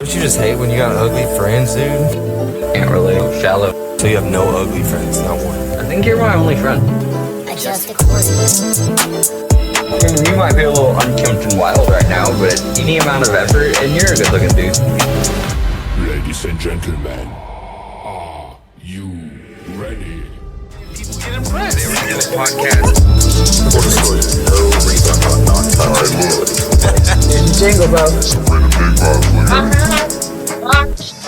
Don't you just hate when you got ugly friends, dude? Can't relate. Shallow. So you have no ugly friends, not one. I think you're my only friend. Adjust accordingly. You might be a little unkempt and wild right now, but any amount of effort, and you're a good-looking dude. Ladies and gentlemen, are you ready? People get impressed. They were in this podcast. For the story, no reason for non-continuity. Jingle, bro. So bring the big vibes with her.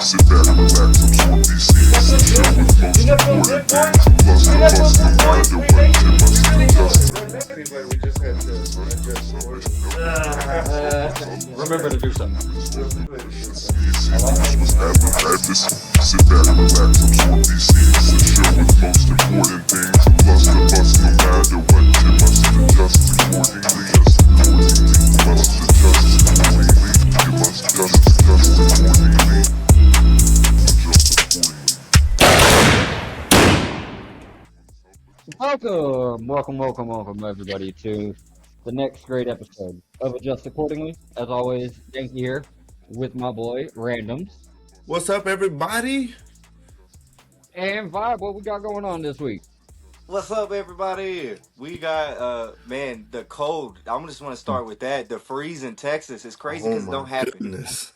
Sit back and relax, absorb these scenes. The show with most important things. Plus the bust, no matter what, it must be just. We just had to adjust. Remember to do something. Sit back and relax, absorb these scenes. The show with most important things. Plus the bust, no matter what, it must adjust accordingly. Yes, accordingly. Must adjust accordingly. You must just adjust accordingly. Welcome, everybody, to the next great episode of Adjust Accordingly. As always, Yankee here with my boy, Randoms. What's up, everybody? And Vibe, what we got going on this week? What's up, everybody? We got, man, the cold. I just want to start with that. The freeze in Texas is crazy because it don't happen. Goodness.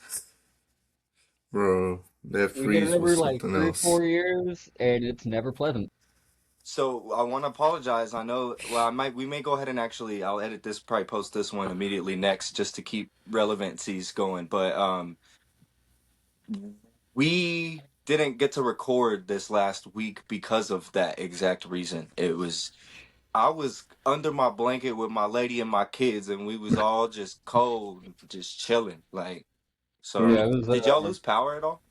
Bro, that We get freeze it every was like something 3 or else. 4 years, and it's never pleasant. So I want to apologize. I know, well, we may go ahead and actually, I'll edit this, probably post this one immediately next just to keep relevancies going. But we didn't get to record this last week because of that exact reason. I was under my blanket with my lady and my kids, and we was all just cold, just chilling. Like, so Yeah, it was, did y'all lose power at all?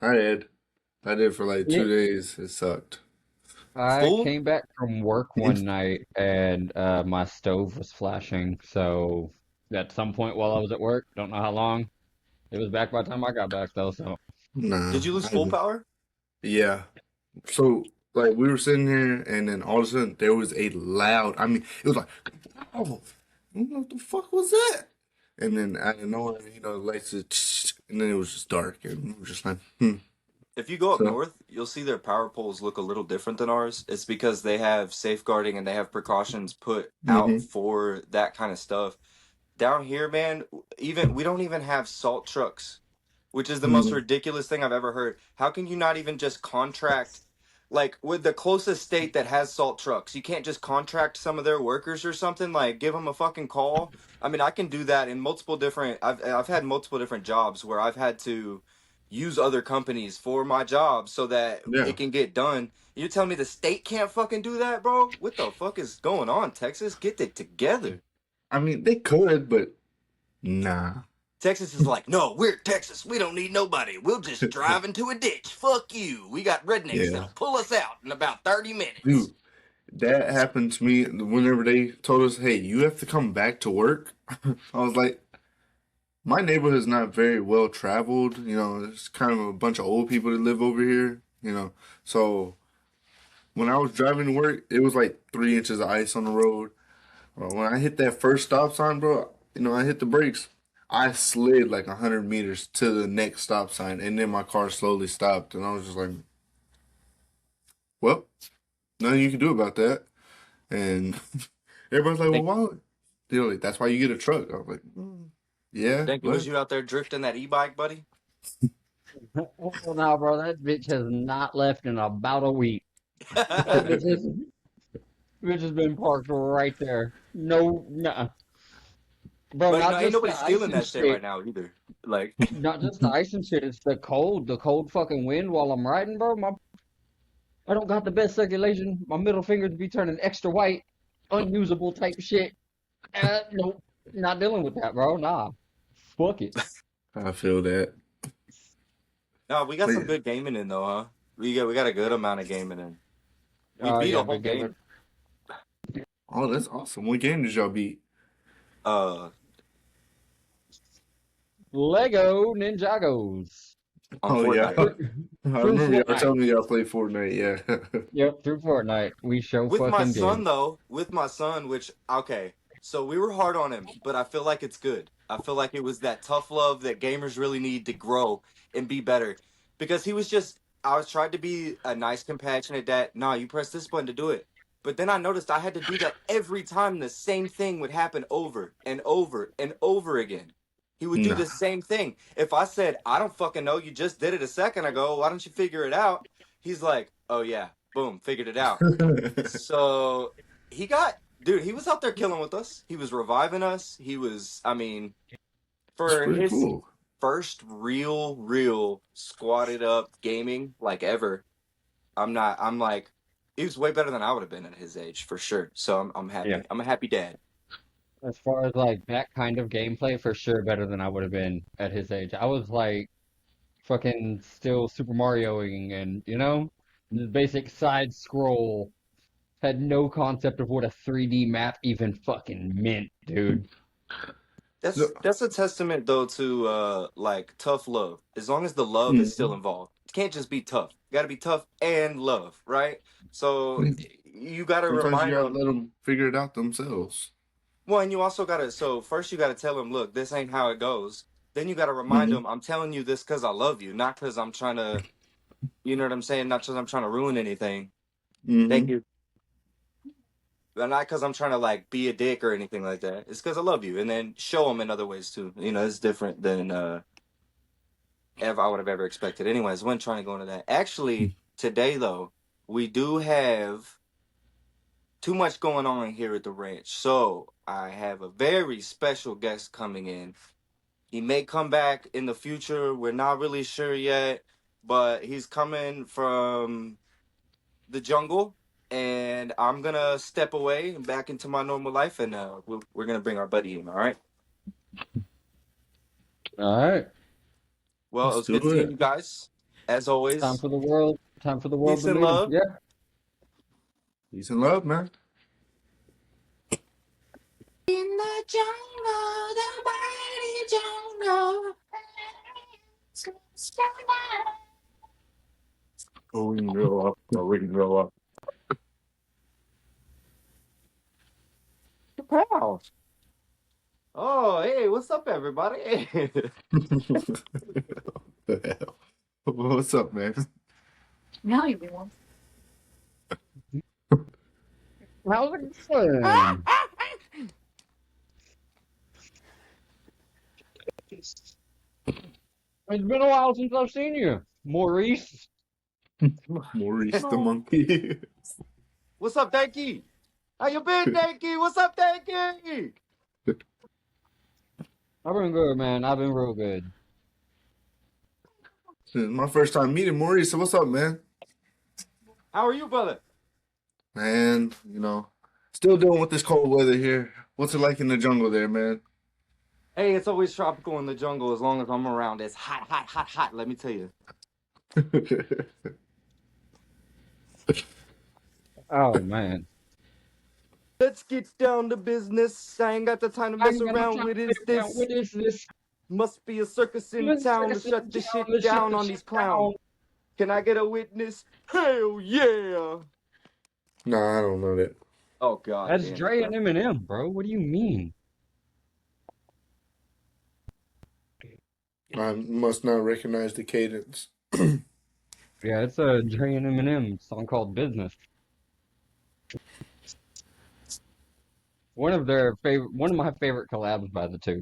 I did for like 2 Yeah. days. It sucked. I Full? came back from work one night, and my stove was flashing, so at some point while I was at work, don't know how long, it was back by the time I got back, though, so... Nah. Did you lose I full didn't. power? Yeah. So, like, we were sitting here, and then all of a sudden, there was a loud, it was like, oh, what the fuck was that? And then out of nowhere, the lights just, and then it was just dark, and we were just like, If you go up So- north, you'll see their power poles look a little different than ours. It's because they have safeguarding and they have precautions put out Mhm. for that kind of stuff. Down here, man, we don't even have salt trucks, which is the most Mhm. ridiculous thing I've ever heard. How can you not even just contract, like with the closest state that has salt trucks? You can't just contract some of their workers or something, like give them a fucking call. I mean, I can do that in multiple different. I've had multiple different jobs where I've had to use other companies for my job so that Yeah. it can get done. You tell me the state can't fucking do that, bro? What the fuck is going on, Texas? Get it together. They could, but nah. Texas is like, no, we're Texas. We don't need nobody. We'll just drive into a ditch. Fuck you. We got rednecks Yeah. that'll pull us out in about 30 minutes. Dude, that happened to me whenever they told us, hey, you have to come back to work. I was like, my neighborhood is not very well traveled. There's kind of a bunch of old people that live over here, So when I was driving to work, it was like 3 inches of ice on the road. When I hit that first stop sign, bro, I hit the brakes. I slid like 100 meters to the next stop sign, and then my car slowly stopped. And I was just like, well, nothing you can do about that. And everybody's like, well, why? Like, that's why you get a truck. I was like, yeah. Think it was you out there drifting that e-bike, buddy? Well, now, bro, that bitch has not left in about a week. That bitch has been parked right there. No, nah. Bro, But not no, just ain't nobody the stealing ice that shit and right now either. Like, Not just the ice and shit, it's the cold fucking wind while I'm riding, bro. I don't got the best circulation. My middle fingers be turning extra white, unusable type shit. Nope, not dealing with that, bro. Nah, fuck it. I feel that. no, we got But some yeah. good gaming in though, huh? We got a good amount of gaming in. We beat Yeah, a whole big gamer. game. Oh, that's awesome. What game did y'all beat? Lego Ninjagos. On Oh, yeah. Fortnite. I remember y'all telling me y'all played Fortnite, yeah. Yep, through Fortnite. We show With my fucking son game. though, with my son, which okay, So we were hard on him, but I feel like it's good. I feel like it was that tough love that gamers really need to grow and be better. Because he was just, I was trying to be a nice, compassionate dad. Nah, you press this button to do it. But then I noticed I had to do that every time the same thing would happen over and over and over again. He would do Nah. the same thing. If I said, I don't fucking know, you just did it a second ago, why don't you figure it out? He's like, oh yeah, boom, figured it out. So he got, dude, he was out there killing with us. He was reviving us. He was, I mean, It's for pretty his cool. first real squatted up gaming like ever, I'm like, he was way better than I would have been at his age for sure. So I'm happy. Yeah. I'm a happy dad. As far as like that kind of gameplay, for sure better than I would have been at his age. I was like fucking still Super Marioing and, the basic side scroll. Had no concept of what a 3D map even fucking meant, dude. That's a testament though to like tough love. As long as the love is still involved. It can't just be tough. You gotta be tough and love, right? So you gotta Sometimes remind you gotta them. let them figure it out themselves. Well, and you also gotta. So first you gotta tell them, look, this ain't how it goes. Then you gotta remind them, I'm telling you this because I love you, not because I'm trying to. You know what I'm saying? Not because I'm trying to ruin anything. Thank you. But not because I'm trying to like be a dick or anything like that. It's because I love you, and then show them in other ways too. It's different than ever I would have ever expected. Anyways, I wasn't trying to go into that. Actually, today though, we do have too much going on here at the ranch. So I have a very special guest coming in. He may come back in the future. We're not really sure yet, but he's coming from the jungle, and I'm gonna step away and back into my normal life, and we're gonna bring our buddy in. All right. All right. Well, it was Let's good do seeing it. you guys as always. Time for the world. Time for the world Peace to and meet 'em. love. Yeah. Peace and love, man. In the jungle, the mighty jungle. Oh, we can grow up. Oh, we can grow up. Wow. Oh, hey, what's up, everybody? The hell? What's up, man? Now you want. How's it going? It's been a while since I've seen you, Maurice. Maurice the monkey. What's up, Danky? How you been, Danky? What's up, Danky? I've been good, man. I've been real good. This is my first time meeting Maurice. So what's up, man? How are you, brother? Man, still dealing with this cold weather here. What's it like in the jungle there, man? Hey, it's always tropical in the jungle as long as I'm around. It's hot, let me tell you. Oh, man. Let's get down to business. I ain't got the time to mess around with this. What is this? Must be a circus in Let's town to circus in shut this town shit to shut down this on shit these clowns. Can I get a witness? Hell yeah! Nah, I don't know that. Oh god. That's damn it, Dre bro. and Eminem, bro. What do you mean? I must not recognize the cadence. Yeah, it's a Dre and Eminem song called Business. One of my favorite collabs by the two.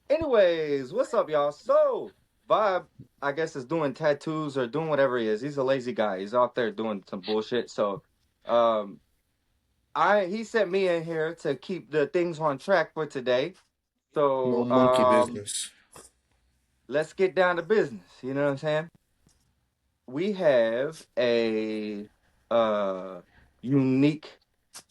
Anyways, what's up, y'all? So, Bob, I guess, is doing tattoos or doing whatever he is. He's a lazy guy. He's out there doing some bullshit. So, he sent me in here to keep the things on track for today. No So, monkey business. let's get down to business. You know what I'm saying? We have a unique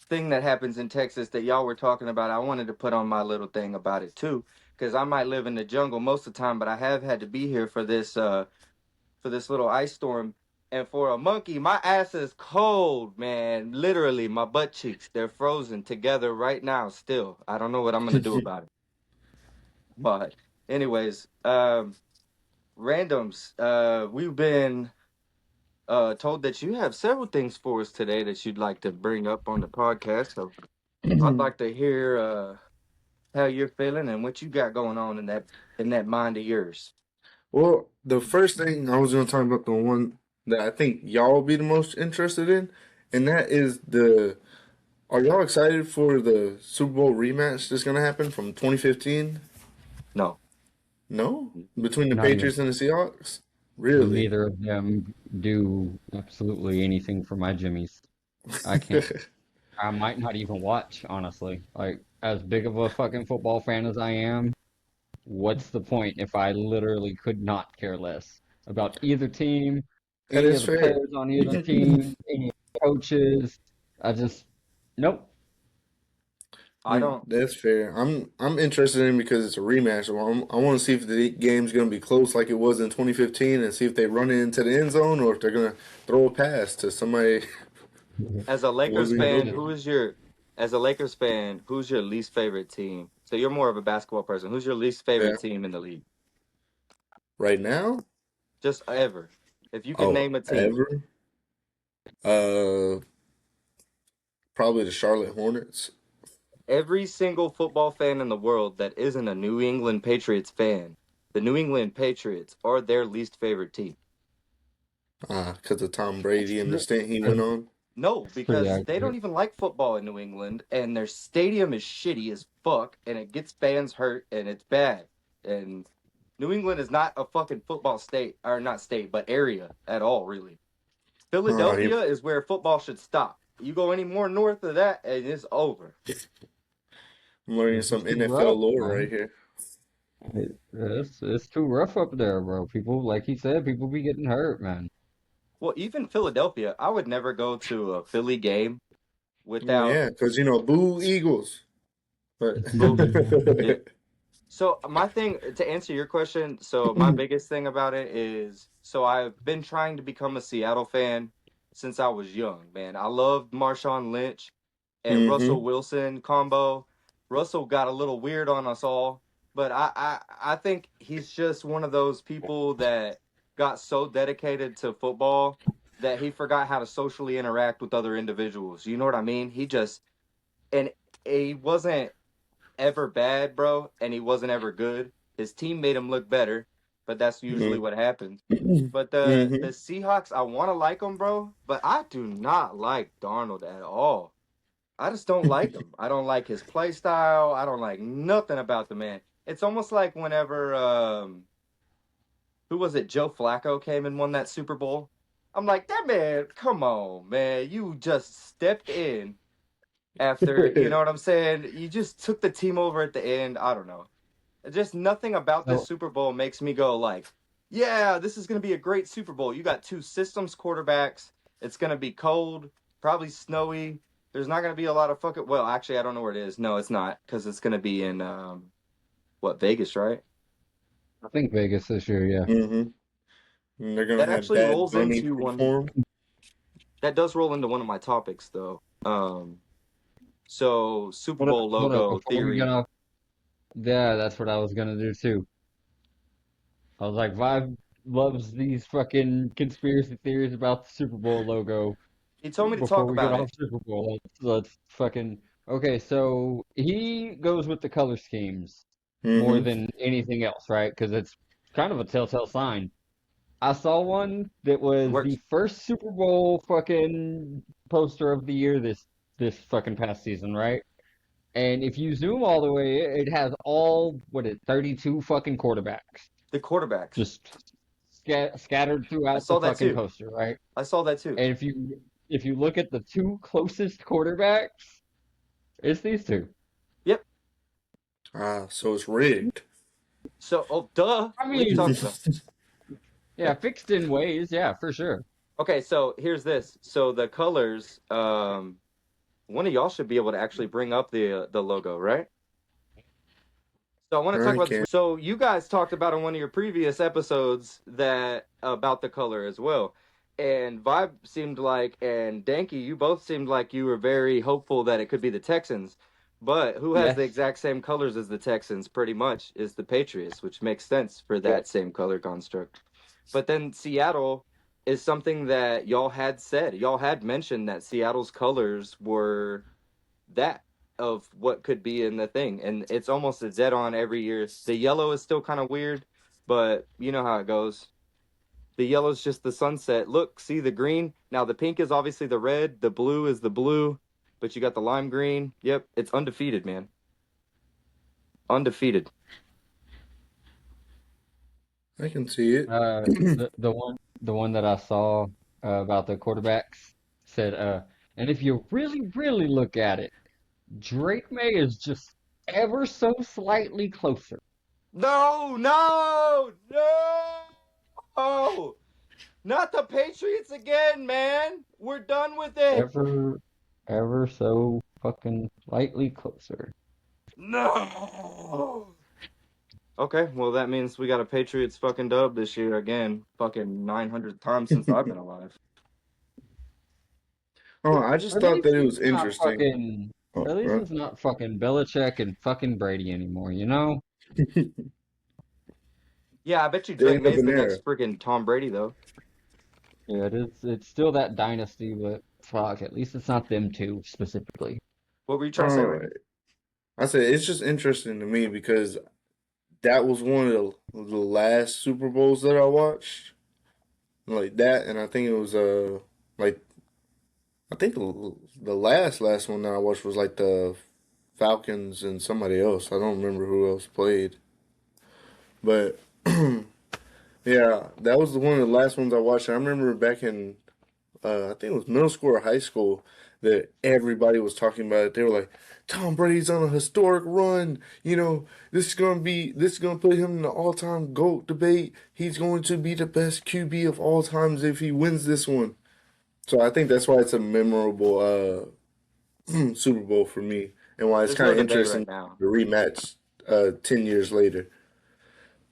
thing that happens in Texas that y'all were talking about. I wanted to put on my little thing about it too, because I might live in the jungle most of the time, but I have had to be here for this little ice storm. And for a monkey, my ass is cold, man. Literally, my butt cheeks, they're frozen together right now still. I don't know what I'm gonna do about it. But anyways, randoms. We've been told that you have several things for us today that you'd like to bring up on the podcast. So I'd like to hear how you're feeling and what you got going on in that mind of yours. Well, the first thing I was going to talk about, the one that I think y'all will be the most interested in, and that is the. Are y'all excited for the Super Bowl rematch that's going to happen from 2015? No. No? Between the Not yet. Patriots and the Seahawks? Really? Neither of them do absolutely anything for my Jimmies. I can't. I might not even watch, honestly. Like, as big of a fucking football fan as I am, what's the point if I literally could not care less about either team, That any is of the fair. players on either team, any of the coaches? I just, nope. I don't. That's fair. I'm interested in it because it's a rematch. I want to see if the game's going to be close like it was in 2015 and see if they run it into the end zone or if they're going to throw a pass to somebody. As a Lakers Wasn't fan, good. as a Lakers fan, who's your least favorite team? So you're more of a basketball person. Who's your least Yeah. favorite team in the league? Right now? Just ever. If you could Oh, name a team. ever? Probably the Charlotte Hornets. Every single football fan in the world that isn't a New England Patriots fan, the New England Patriots are their least favorite team. Because of Tom Brady and the stint he went on. No, Pretty because they accurate. don't even like football in New England, and their stadium is shitty as fuck, and it gets fans hurt, and it's bad. And New England is not a fucking football state, or not state, but area at all, really. Philadelphia is where football should stop. You go any more north of that, and it's over. I'm learning It's some too NFL rough, lore man. right here. It's too rough up there, bro. People, like he said, people be getting hurt, man. Well, even Philadelphia, I would never go to a Philly game without. Yeah, because, boo Eagles. But Yeah. So my thing, to answer your question, so my biggest thing about it is, so I've been trying to become a Seattle fan since I was young, man. I loved Marshawn Lynch and Russell Wilson combo. Russell got a little weird on us all, but I think he's just one of those people that got so dedicated to football that he forgot how to socially interact with other individuals. You know what I mean? And he wasn't ever bad, bro, and he wasn't ever good. His team made him look better, but that's usually what happens. But the Seahawks, I want to like them, bro, but I do not like Darnold at all. I just don't like him. I don't like his play style. I don't like nothing about the man. It's almost like whenever who was it? Joe Flacco came and won that Super Bowl. I'm like, that man, come on, man. You just stepped in after, you know what I'm saying? You just took the team over at the end. I don't know. Just nothing about this No. Super Bowl makes me go like, yeah, this is going to be a great Super Bowl. You got two systems quarterbacks. It's going to be cold, probably snowy. There's not going to be a lot of fucking, well, actually, I don't know where it is. No, it's not, because it's going to be in, Vegas, right? I think Vegas this year, yeah. And they're going to That have actually Bad rolls Bunny into one. perform. That does roll into one of my topics, though. So Super Bowl Hold up, logo before we theory. get off. Yeah, that's what I was gonna do too. I was like, Vibe loves these fucking conspiracy theories about the Super Bowl logo. He told me to Before talk we get about off it. Super Bowl, let's fucking. Okay, so he goes with the color schemes more than anything else, right? Because it's kind of a telltale sign. I saw one that was the Works. first Super Bowl fucking poster of the year this fucking past season, right? And if you zoom all the way, it has all 32 fucking quarterbacks The quarterbacks. just scattered I throughout saw the that fucking too. poster, right? I saw that too. And if you look at the two closest quarterbacks, it's these two. Yep. So it's rigged. So, duh. I What are you talking mean, about? yeah, fixed in ways, yeah, for sure. Okay, so here's this. So the colors, one of y'all should be able to actually bring up the logo, right? So I want to talk I about can't. this. So you guys talked about in one of your previous episodes that about the color as well. And Vibe seemed like, and Danky, you both seemed like you were very hopeful that it could be the Texans. But who has the Yes. exact same colors as the Texans, pretty much, is the Patriots, which makes sense for that same color construct. But then Seattle is something that y'all had said. Y'all had mentioned that Seattle's colors were that of what could be in the thing, and it's almost a dead on every year. The yellow is still kind of weird, but you know how it goes. The yellow's just the sunset. Look, see the green? Now the pink is obviously the red, the blue is the blue, but you got the lime green. Yep, it's undefeated, man. Undefeated. I can see it. The one that I saw about the quarterbacks said, and if you really look at it, Drake May is just ever so slightly closer. No, not the Patriots again, man. We're done with it. Ever so fucking slightly closer. No. Okay, well that means we got a Patriots fucking dub this year again. Fucking 900 times since I've been alive. Oh, I just At thought least that it was it's not interesting. fucking. Oh, At least right. it's not fucking Belichick and fucking Brady anymore, you know? Yeah, I bet you They Drake ain't up May's in the there. next freaking Tom Brady though. Yeah, it's still that dynasty, but fuck, at least it's not them two specifically. What were you trying to say, Oh, Ray? I said it's just interesting to me because that was one of the last Super Bowls that I watched. Like that, and I think it was like I think the last one that I watched was like the Falcons and somebody else. I don't remember who else played, but yeah, that was one of the last ones I watched. I remember back in I think it was middle school or high school that everybody was talking about it. They were like, Tom Brady's on a historic run. You know, this is gonna put him in the all-time GOAT debate. He's going to be the best QB of all times if he wins this one. So I think that's why it's a memorable Super Bowl for me, and why it's There's kind no of debate interesting right now. the rematch 10 years later.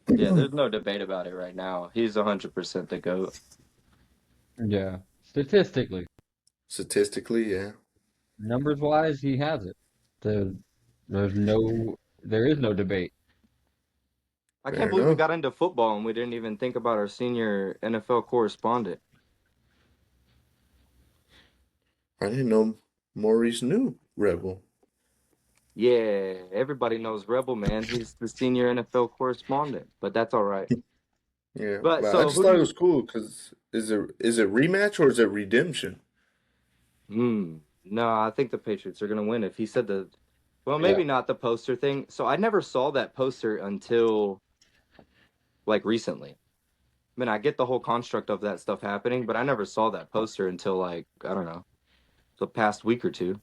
Yeah, there's no debate about it right now. He's 100% the GOAT. Yeah, statistically, Statistically, yeah. numbers wise, he has it. The, there is no debate. I Fair can't believe we enough. got into football and we didn't even think about our senior NFL correspondent. I didn't know Maurice knew Rebel. Yeah, everybody knows Rebel, man. He's the senior NFL correspondent, but that's all right. Yeah, But but I so just who do thought it you? was cool because is it rematch or is it redemption? No, I think the Patriots are gonna win. If he said well, Yeah. maybe not the poster thing. So I never saw that poster until like recently. I mean, I get the whole construct of that stuff happening, but I never saw that poster until like, I don't know, the past week or two.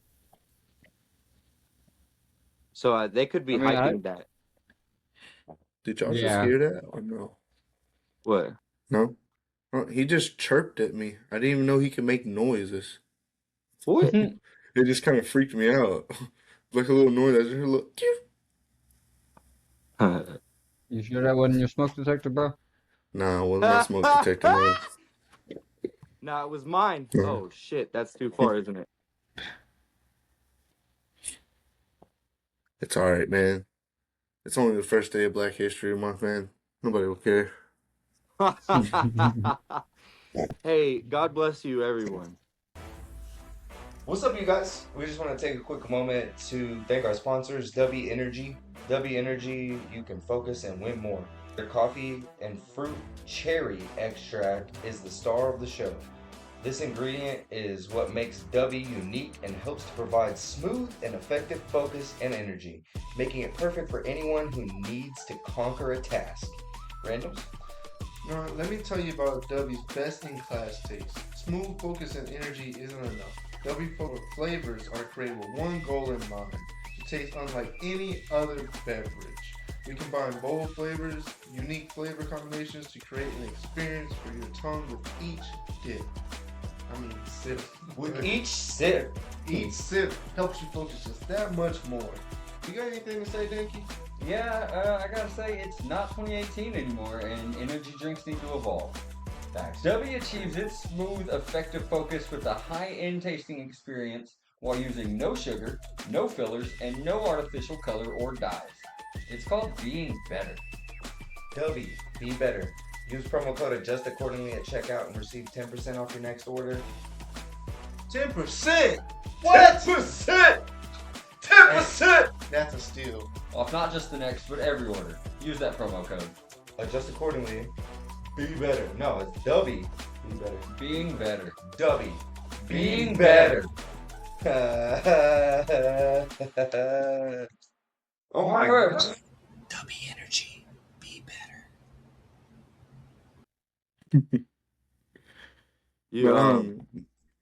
So they could be I mean, hyping that. Did y'all just yeah. hear that or no? What? No? Oh, he just chirped at me. I didn't even know he could make noises. What? It just kind of freaked me out. Like a little noise. I just heard a little. "Kew." You sure that wasn't your smoke detector, bro? Nah, it wasn't my smoke detector noise. Nah, it was mine. Uh-huh. Oh shit, that's too far, isn't it? It's all right, man. It's only the first day of Black History Month, man. Nobody will care. Hey, God bless you, everyone. What's up, you guys? We just want to take a quick moment to thank our sponsors, W Energy. W Energy, you can focus and win more. Their coffee and fruit cherry extract is the star of the show. This ingredient is what makes W unique and helps to provide smooth and effective focus and energy, making it perfect for anyone who needs to conquer a task. Randoms? No, let me tell you about W's best-in-class taste. Smooth focus and energy isn't enough. W flavors are created with one goal in mind: to taste unlike any other beverage. We combine bold flavors, unique flavor combinations to create an experience for your tongue with each dip. I mean, sip. With each sip. Each sip helps you focus just that much more. You got anything to say, Dinky? Yeah, I gotta say, it's not 2018 anymore, and energy drinks need to evolve. Facts. W achieves its smooth, effective focus with a high-end tasting experience while using no sugar, no fillers, and no artificial color or dyes. It's called being better. W, be better. Use promo code adjust accordingly at checkout and receive 10% off your next order. 10%. What? 10%. 10%. That's a steal. Well, not just the next, but every order. Use that promo code. Adjust accordingly. Be better. No, it's Dubby. Be better. Being better. Dubby. Being better. Oh my god. Dubby energy. Be better. You,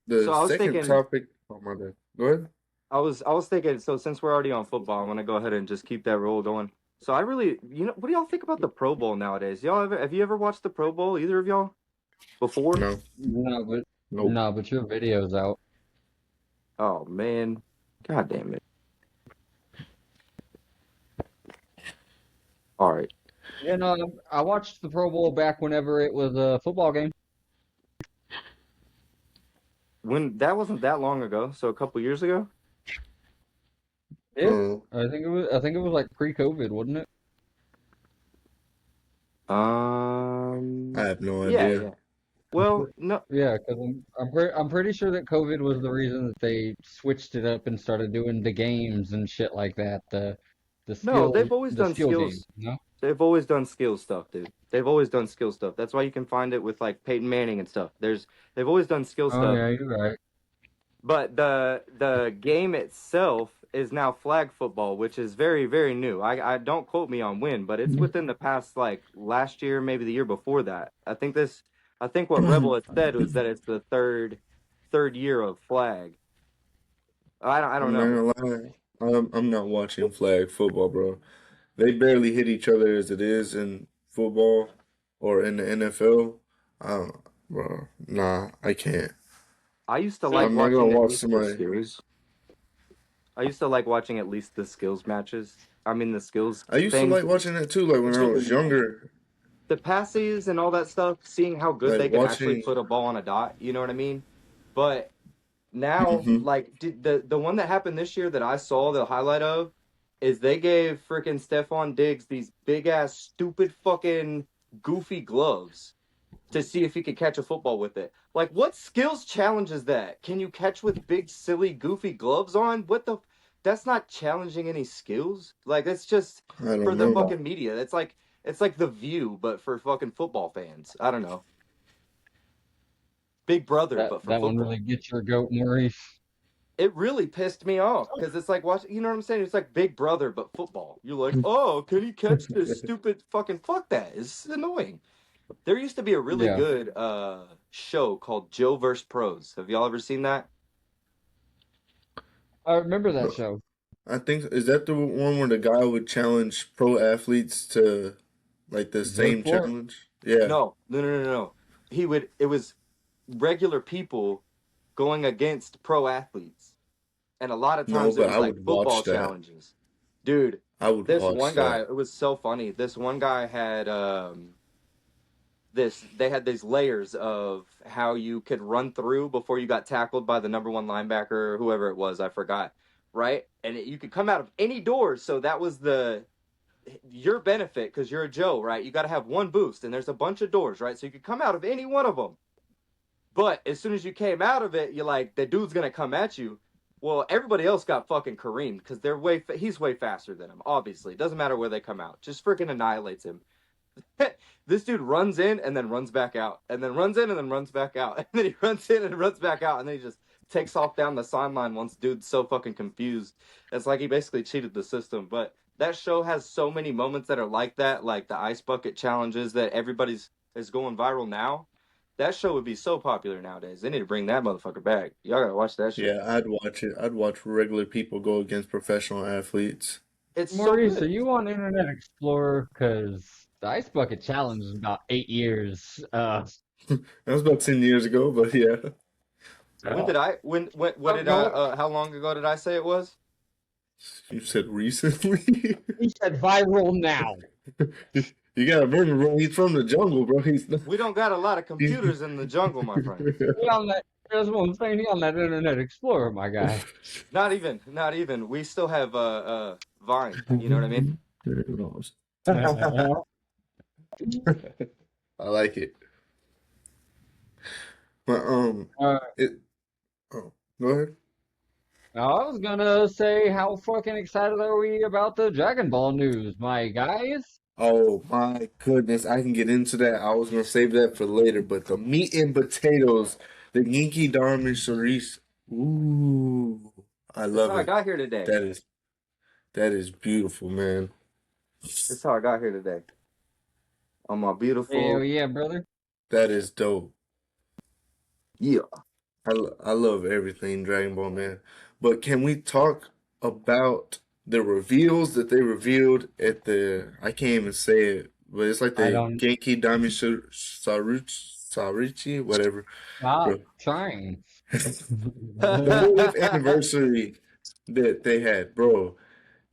The So I was second thinking- topic. Oh my bad. Go ahead. I was thinking, so since we're already on football, I'm gonna go ahead and just keep that roll going. So I really, what do y'all think about the Pro Bowl nowadays? Have you ever watched the Pro Bowl? Either of y'all? Before? No. No, Nope. but your video's out. Oh man, god damn it! All right, Yeah, no, I watched the Pro Bowl back whenever it was a football game. when that wasn't that long ago, so a couple years ago. Yeah, I think it was like pre-COVID, wasn't it? I have no yeah, idea. yeah. Well, no, Yeah, because I'm pretty sure that COVID was the reason that they switched it up and started doing the games and shit like that. The no, skill they've always the done skill skills. games, you know? They've always done skill stuff, dude. They've always done skill stuff. That's why you can find it with like Peyton Manning and stuff. They've always done skill Oh stuff. yeah, you're right. But the game itself is now flag football, which is very, very new. I don't quote me on when, but it's within the past, like last year, maybe the year before that. I think what Rebel had said was that it's the third year of flag. I don't I'm know. not gonna lie. I'm not watching flag football, bro. They barely hit each other as it is in football or in the NFL. Bro, nah, I can't. I used to like I'm not watching gonna at watch least the somebody. skills. I used to like watching at least the skills matches. I mean the skills I used to things. like watching that too, like when I was younger. The passes and all that stuff, seeing how good Like they can actually watching. put a ball on a dot, you know what I mean? But now, Mhm. like the one that happened this year that I saw the highlight of is they gave freaking Stephon Diggs these big ass stupid fucking goofy gloves to see if he could catch a football with it. Like what skills challenge is that? Can you catch with big silly goofy gloves on? That's not challenging any skills. Like it's just I for don't the know. fucking media. It's like The View, but for fucking football fans. I don't know. Big Brother, That but for that one football. really gets your goat, Maurice. It really pissed me off because it's like watching. You know what I'm saying? It's like Big Brother, but football. You're like, oh, can he catch this stupid fucking fuck that? It's annoying. There used to be a really Yeah. good show called Xenoverse Pros. Have y'all ever seen that? I remember that show. I think is that the one where the guy would challenge pro athletes to like the same for it. challenge? Yeah. No. It was regular people going against pro athletes. And a lot of No, times it but was I like would football watch that. challenges. Dude, I would this watch one guy, that. it was so funny. This one guy had they had these layers of how you could run through before you got tackled by the number one linebacker or whoever it was, I forgot. Right? And you could come out of any doors, so that was your benefit because you're a Joe, right? You got to have one boost, and there's a bunch of doors, right? So you could come out of any one of them. But as soon as you came out of it, you're like, the dude's gonna come at you. Well, everybody else got fucking careened because he's way faster than him. Obviously, it doesn't matter where they come out, just freaking annihilates him. This dude runs in and then runs back out, and then runs in and then runs back out, and then he runs in and runs back out, and then he just takes off down the sideline once dude's so fucking confused. It's like he basically cheated the system. But that show has so many moments that are like that, like the ice bucket challenges that everybody's is going viral now. That show would be so popular nowadays. They need to bring that motherfucker back. Y'all gotta watch that shit. Yeah, I'd watch it. I'd watch regular people go against professional athletes. It's so Maurice, are good. you on Internet Explorer? Because the Ice Bucket Challenge is about 8 years. That was about 10 years ago, but yeah. How long ago did I say it was? You said recently? He said viral now. You gotta remember, bro, he's from the jungle, bro. He's not... We don't got a lot of computers in the jungle, my friend. He on that, that's what I'm saying. He on that Internet Explorer, my guy. Not even. We still have Vine. You know what I mean? I like it. But Uh, it. Oh, go ahead. I was gonna say, how fucking excited are we about the Dragon Ball news, my guys? Oh my goodness, I can get into that. I was gonna save that for later, but the meat and potatoes, the Genki Dharma Sharice. Ooh, I That's love how I it. got here today. That is beautiful, man. That's how I got here today. On my Hell beautiful. yeah, brother. That is dope. Yeah. I love everything Dragon Ball, man. But can we talk about the reveals that they revealed at the? I can't even say it, but it's like I the don't Genki Dami Sarichi, whatever, stop bro. trying. The 40th anniversary that they had, bro.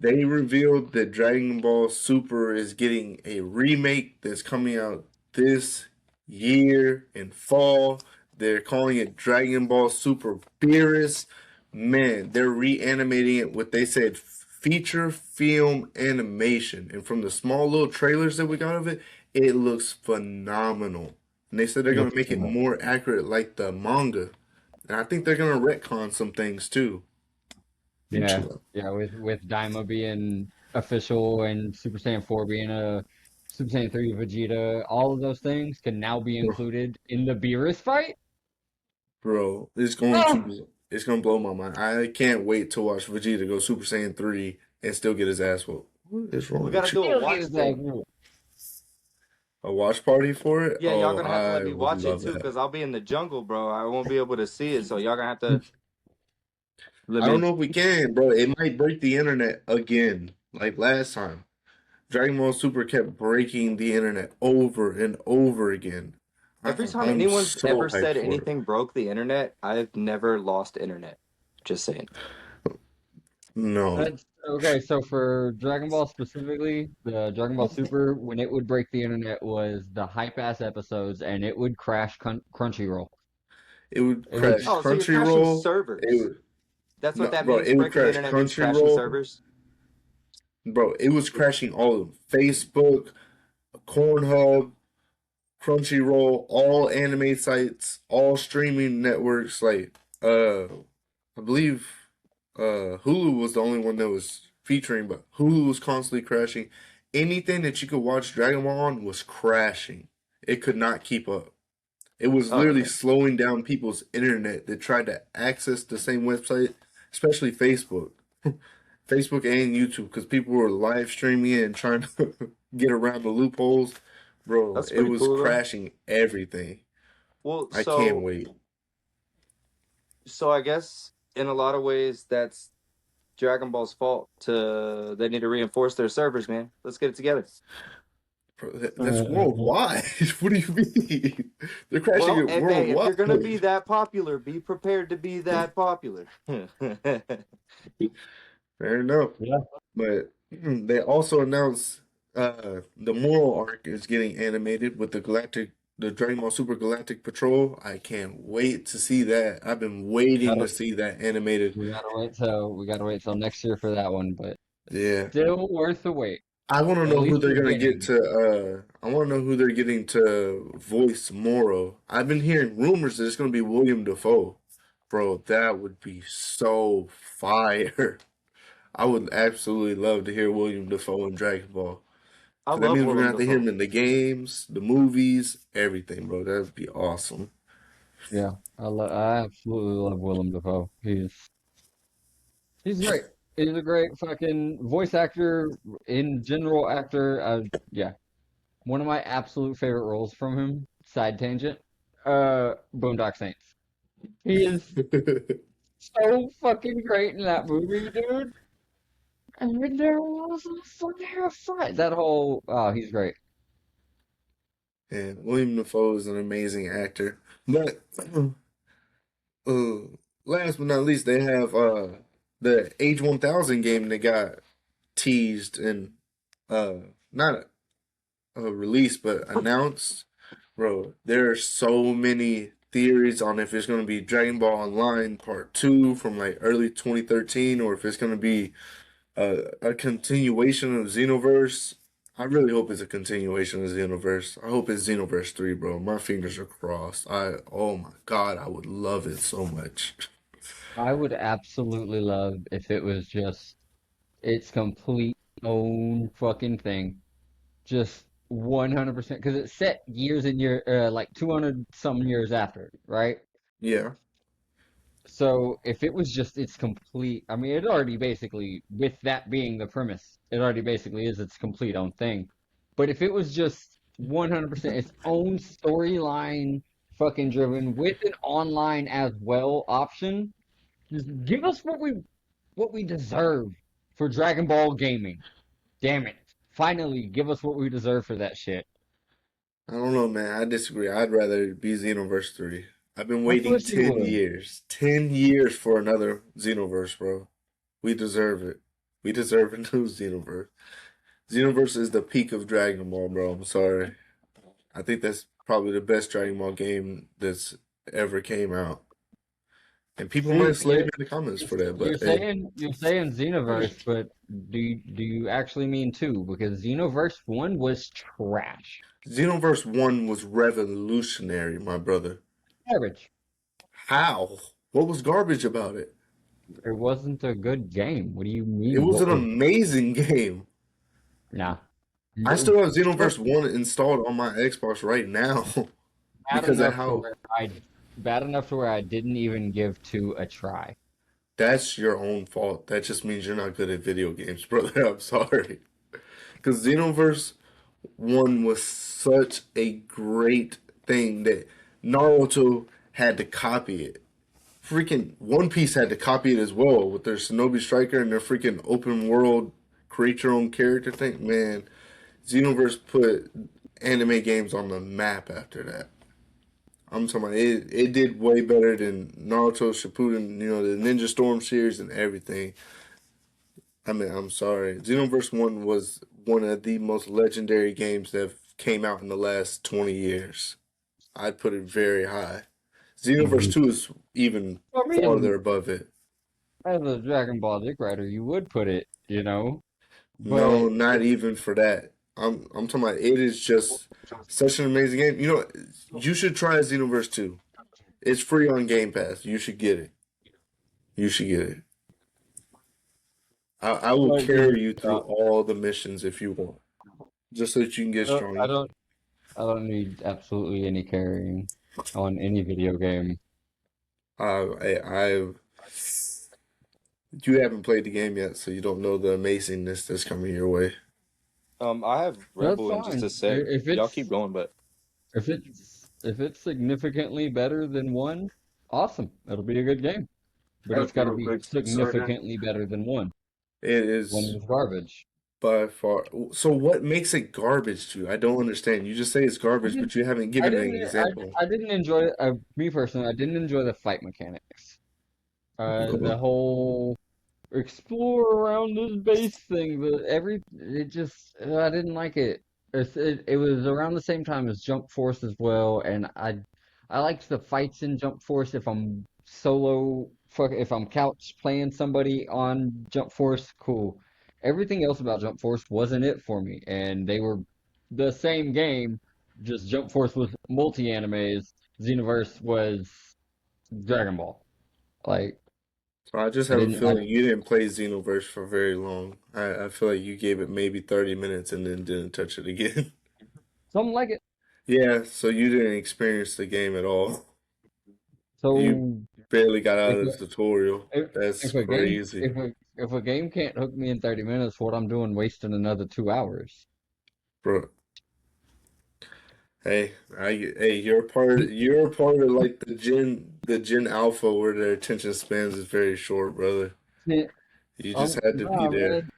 They revealed that Dragon Ball Super is getting a remake that's coming out this year in fall. They're calling it Dragon Ball Super Beerus. Man, they're reanimating it with, they said, feature film animation. And from the small little trailers that we got of it, it looks phenomenal. And they said they're going to make it more accurate like the manga. And I think they're going to retcon some things too. Yeah, yeah, with Daima being official and Super Saiyan 4 being a Super Saiyan 3 Vegeta, all of those things can now be included in the Beerus fight. Bro, it's going to blow my mind. I can't wait to watch Vegeta go Super Saiyan 3 and still get his ass whooped. What is wrong We with gotta do you? a watch thing. A watch party for it? Yeah, y'all Oh, gonna have to let I me would watch it love too, that. because I'll be in the jungle, bro. I won't be able to see it, so y'all gonna have to let I don't me. know if we can, bro. It might break the internet again, like last time. Dragon Ball Super kept breaking the internet over and over again. Every time I'm anyone's so ever hyped said for it. anything broke the internet, I've never lost internet. Just saying. No. That's okay. So for Dragon Ball specifically, the Dragon Ball Super, when it would break the internet was the hype ass episodes, and it would crash Crunchyroll. It would It would crash just Oh, so you're crashing Crunchyroll. It servers. would That's what no, that bro. means. It would Breaking the crash internet means crashing Crunchyroll, servers. bro. It was crashing all of them. Facebook, Cornhub, Crunchyroll, all anime sites, all streaming networks. Like, I believe, Hulu was the only one that was featuring, but Hulu was constantly crashing. Anything that you could watch Dragon Ball on was crashing. It could not keep up. It was Oh, literally okay. slowing down people's internet that tried to access the same website, especially Facebook. Facebook and YouTube, because people were live streaming it and trying to get around the loopholes. Bro, That's it pretty was cool though. crashing everything. Well, I can't so wait. so I guess in a lot of ways that's Dragon Ball's fault. They need to reinforce their servers, man. Let's get it together. Bro, that's worldwide. What do you mean? They're crashing Well, it if you're gonna be worldwide. that popular, be prepared to be that popular. Fair enough. yeah. But they also announced the Moral arc is getting animated with the Dragon Ball Super Galactic Patrol. I can't wait to see that. I've been waiting to Gotta, see that animated. we gotta wait till next year for that one, but Yeah. still worth the wait. I want to At know who least they're we're gonna get getting. to. I want to know who they're getting to voice Moro. I've been hearing rumors that it's gonna be William Dafoe. Bro, that would be so fire. I would absolutely love to hear William Dafoe in Dragon Ball. I Cause that love means we're gonna Willem have to hear him Dafoe. in the games, the movies, everything, bro. That would be awesome. Yeah, I absolutely love Willem Dafoe. He's great. He's a great fucking voice actor, in general actor. Yeah, one of my absolute favorite roles from him. Side tangent. Boondock Saints. He is so fucking great in that movie, dude. And there was a fucking fight. That whole, oh, he's great. And William Dafoe is an amazing actor. But uh, last but not least, they have the Age 1000 game that got teased and not released but announced. Bro, there are so many theories on if it's going to be Dragon Ball Online Part 2 from like early 2013 or if it's going to be a continuation of Xenoverse. I really hope it's a continuation of Xenoverse. I hope it's Xenoverse 3, bro. My fingers are crossed. Oh my god, I would love it so much. I would absolutely love if it was just its complete own fucking thing. Just 100%, because it's set years and years, like 200 some years after, right? Yeah, So if it was just its complete, I mean, it already basically, with that being the premise, it already basically is its complete own thing. But if it was just 100% its own storyline fucking driven with an online as well option, just give us what we deserve for Dragon Ball gaming. Damn it. Finally, give us what we deserve for that shit. I don't know, man. I disagree. I'd rather it be Xenoverse 3. I've been Of waiting course you 10 would. years. 10 years for another Xenoverse, bro. We deserve it. We deserve a new Xenoverse. Xenoverse is the peak of Dragon Ball, bro. I'm sorry. I think that's probably the best Dragon Ball game that's ever came out. And people See, might slay me in the comments for that, you're but hey, saying Xenoverse, but do you actually mean two? Because Xenoverse 1 was trash. Xenoverse 1 was revolutionary, my brother. Garbage. How? What was garbage about it? It wasn't a good game. What do you It mean? was What an was amazing game. Nah. I still have Xenoverse 1 installed on my Xbox right now Bad because of enough to how where I didn't even give 2 a try. that's your own fault. That just means you're not good at video games, brother. I'm sorry. Because Xenoverse 1 was such a great thing that Naruto had to copy it. Freaking One Piece had to copy it as well with their Shinobi Striker and their freaking open world create your own character thing. Man, Xenoverse put anime games on the map after that. I'm talking about it did way better than Naruto Shippuden, the Ninja Storm series and everything. I mean, I'm sorry. Xenoverse 1 was one of the most legendary games that came out in the last 20 years. I'd put it very high. Xenoverse 2 is even I farther mean, above it. as a Dragon Ball Dick Rider, you would put it. No, But not even for that. I'm talking about it is just such an amazing game. You should try Xenoverse 2. It's free on Game Pass. You should get it. You should get it. I will like, carry you through all the missions if you want, just so that you can I get don't, I strong. don't, I don't need absolutely any carrying on any video game. I you haven't played the game yet, so you don't know the amazingness that's coming your way. I have Red That's Bull in just fine. a sec. If Y'all it's keep going, but if it's significantly better than 1, awesome. It'll be a good game. But it's got to be significantly better than 1. It 1 is was garbage. by far. So what makes it garbage to you? I don't understand. You just say it's I garbage, didn't. but you haven't I given an didn't. example. I didn't enjoy it. Me personally, I didn't enjoy the fight mechanics. The whole explore around this base thing. I didn't like it. It was around the same time as Jump Force as well, and I liked the fights in Jump Force if I'm if I'm couch playing somebody on Jump Force, cool. Everything else about Jump Force wasn't it for me, and they were the same game, just Jump Force was multi-animes, Xenoverse was Dragon Ball. Like, So I just I have a didn't, I, feeling you didn't play Xenoverse for very long. I feel like you gave it maybe 30 minutes and then didn't touch it again. something like it. Yeah, so you didn't experience the game at all. You So barely got out if of the tutorial. if, That's if a game crazy, if a game can't hook me in 30 minutes, what I'm doing wasting another 2 hours. bro. Hey, you're part of like the Gen Alpha where their attention spans is very short, brother. Yeah, You just had to be nah, there. man,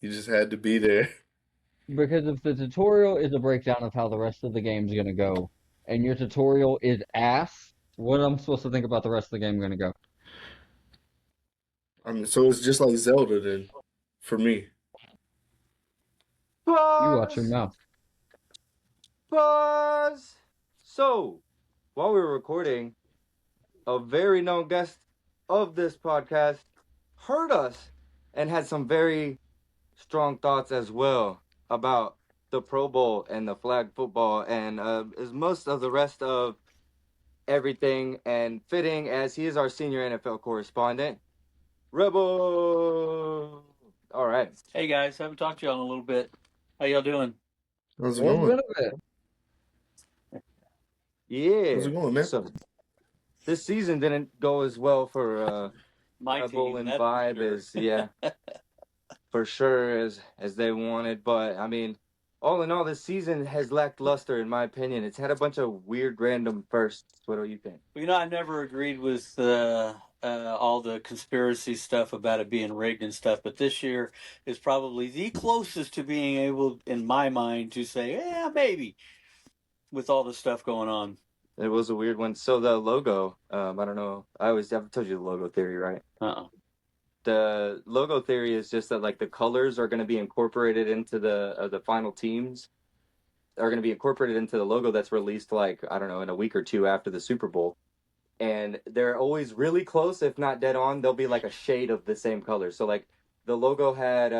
You just had to be there. because if the tutorial is a breakdown of how the rest of the game's gonna go, and your tutorial is ass, what am I supposed to think about the rest of the game gonna go? I mean, so it's just like Zelda then, for me. You watch your pause. mouth. Pause. So, while we were recording, a very known guest of this podcast heard us and had some very strong thoughts as well about the Pro Bowl and the flag football and as most of the rest of everything, and fitting as he is our senior NFL correspondent, Rebel. All right. Hey guys, haven't talked to y'all in a little bit. How y'all doing? How's it What's going? been of it? Yeah. How's it going, man? So this season didn't go as well for My Rebel team, and that's for Vibe sure. as for sure as they wanted. But I mean, all in all, this season has lacked luster in my opinion. It's had a bunch of weird random firsts. What do you think? Well, you know, I never agreed with all the conspiracy stuff about it being rigged and stuff, but this year is probably the closest to being able, in my mind, to say, yeah, maybe, with all the stuff going on. It was a weird one. So the logo, I don't know. I've told you the logo theory, right? Uh-uh. The logo theory is just that like the colors are going to be incorporated into the final teams are going to be incorporated into the logo that's released like I don't know in a week or two after the Super Bowl, and they're always really close, if not dead on. They'll be like a shade of the same color. So like the logo had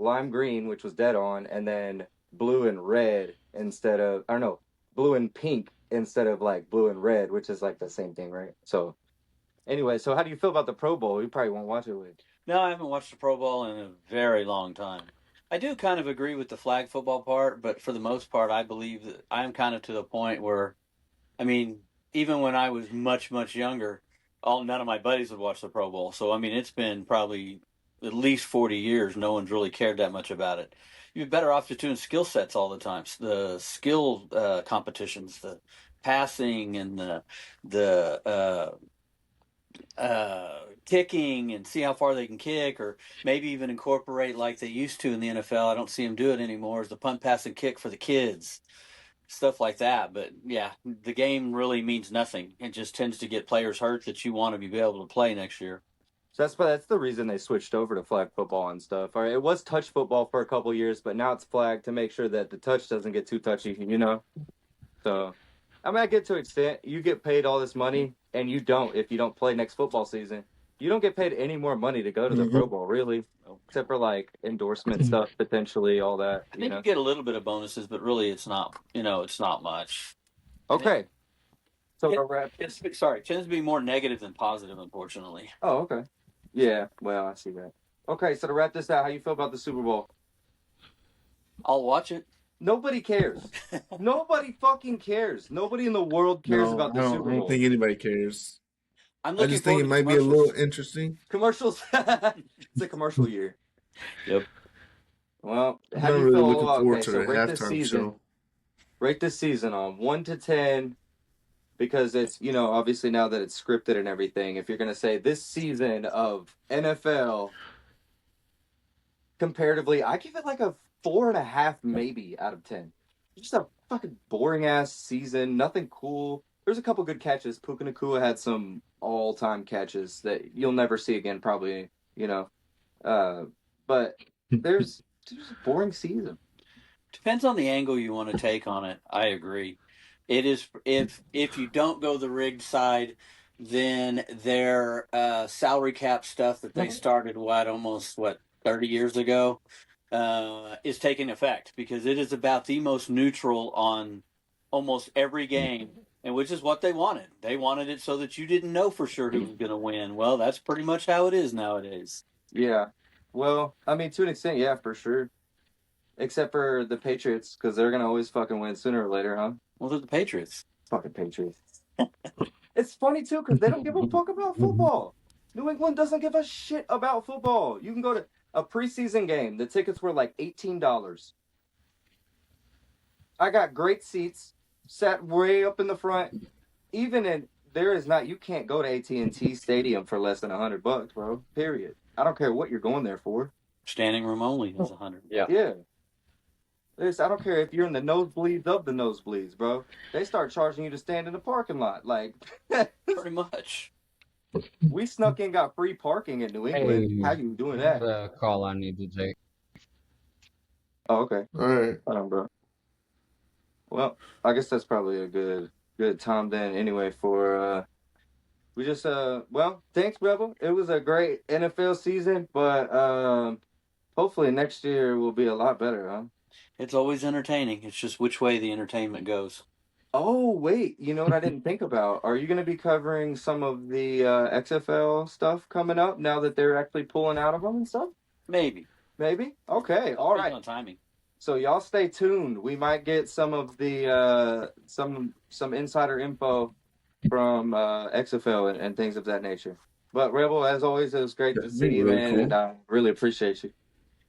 lime green, which was dead on, and then blue and red instead of I don't know blue and pink instead of like blue and red, which is like the same thing, right? So. Anyway, so how do you feel about the Pro Bowl? You probably won't watch it with. No, I haven't watched the Pro Bowl in a very long time. I do kind of agree with the flag football part, but for the most part, I believe that I'm kind of to the point where, I mean, even when I was much, much younger, none of my buddies would watch the Pro Bowl. So, I mean, it's been probably at least 40 years. No one's really cared that much about it. You'd be better off just doing skill sets all the time. The skill competitions, the passing and the kicking and see how far they can kick, or maybe even incorporate like they used to in the NFL. I don't see them do it anymore. Is the punt, pass, and kick for the kids, stuff like that. But yeah, the game really means nothing. It just tends to get players hurt that you want to be able to play next year. So that's the reason they switched over to flag football and stuff. All right, it was touch football for a couple years, but now it's flag to make sure that the touch doesn't get too touchy, you know? So, I mean, I get to an extent. You get paid all this money, and you don't if you don't play next football season. You don't get paid any more money to go to the Pro Bowl, really, except for like endorsement stuff, potentially, all that. I think you get a little bit of bonuses, but really it's not, it's not much. Okay. So it tends to be more negative than positive, unfortunately. Oh, okay. Yeah, well, I see that. Okay, so to wrap this out, how you feel about the Super Bowl? I'll watch it. Nobody cares. Nobody fucking cares. Nobody in the world cares about the Super Bowl. I don't think anybody cares. I just think it might be a little interesting. Commercials. It's a commercial year. Yep. Well, I'm how do you really feel? looking forward to so the halftime show. Rate this season on 1 to 10, because it's, obviously now that it's scripted and everything, if you're going to say this season of NFL, comparatively, I give it like a 4.5 maybe out of 10. Just a fucking boring ass season. Nothing cool. There's a couple good catches. Puka Nacua had some all-time catches that you'll never see again, probably, but there's just a boring season. Depends on the angle you want to take on it. I agree. It is if you don't go the rigged side, then their salary cap stuff that they started almost 30 years ago is taking effect, because it is about the most neutral on almost every game, and which is what they wanted. They wanted it so that you didn't know for sure who was going to win. Well, that's pretty much how it is nowadays. Yeah. Well, I mean, to an extent, yeah, for sure. Except for the Patriots, because they're going to always fucking win sooner or later, huh? Well, they're the Patriots. Fucking Patriots. It's funny, too, because they don't give a fuck about football. New England doesn't give a shit about football. You can go to a preseason game. The tickets were like $18. I got great seats, sat way up in the front. You can't go to AT&T Stadium for less than $100, bro. Period. I don't care what you're going there for. Standing room only is $100. Yeah. Yeah. I don't care if you're in the nosebleeds of the nosebleeds, bro. They start charging you to stand in the parking lot. Like, pretty much. We snuck in, got free parking in New England. Hey, How you doing that? The call I need to take. Oh, okay. All right. Hold on, bro. Well, I guess that's probably a good time then anyway for we just thanks, Rebel. It was a great NFL season, but hopefully next year will be a lot better, huh? It's always entertaining. It's just which way the entertainment goes. Oh, wait. You know what I didn't think about? Are you going to be covering some of the XFL stuff coming up now that they're actually pulling out of them and stuff? Maybe. Maybe. Okay. All Depends right. on timing. So y'all stay tuned. We might get some of the some insider info from XFL and things of that nature. But Rebel, as always, it was great to That'd see be you, really man, cool. and I really appreciate you.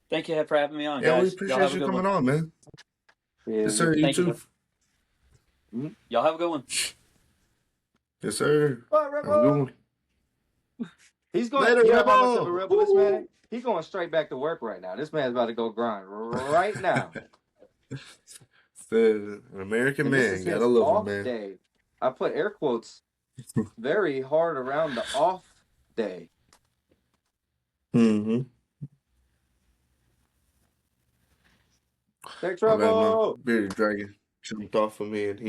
Thank you for having me on, Yeah, we guys. Y'all appreciate have a you good coming one. on, man. Yeah, Yes, sir. You Thank you. too. Y'all have a good one. Yes, sir. Bye, Have a good Rebel. one. He's going. Later, You know how much of a Rebel. rebel this man is? He's going straight back to work right now. This man's about to go grind right now. An American And this man. is Gotta his love off him, man. day. I put air quotes very hard around the off day. Mm-hmm. Take My bad, my trouble. bearded dragon jumped off of me, and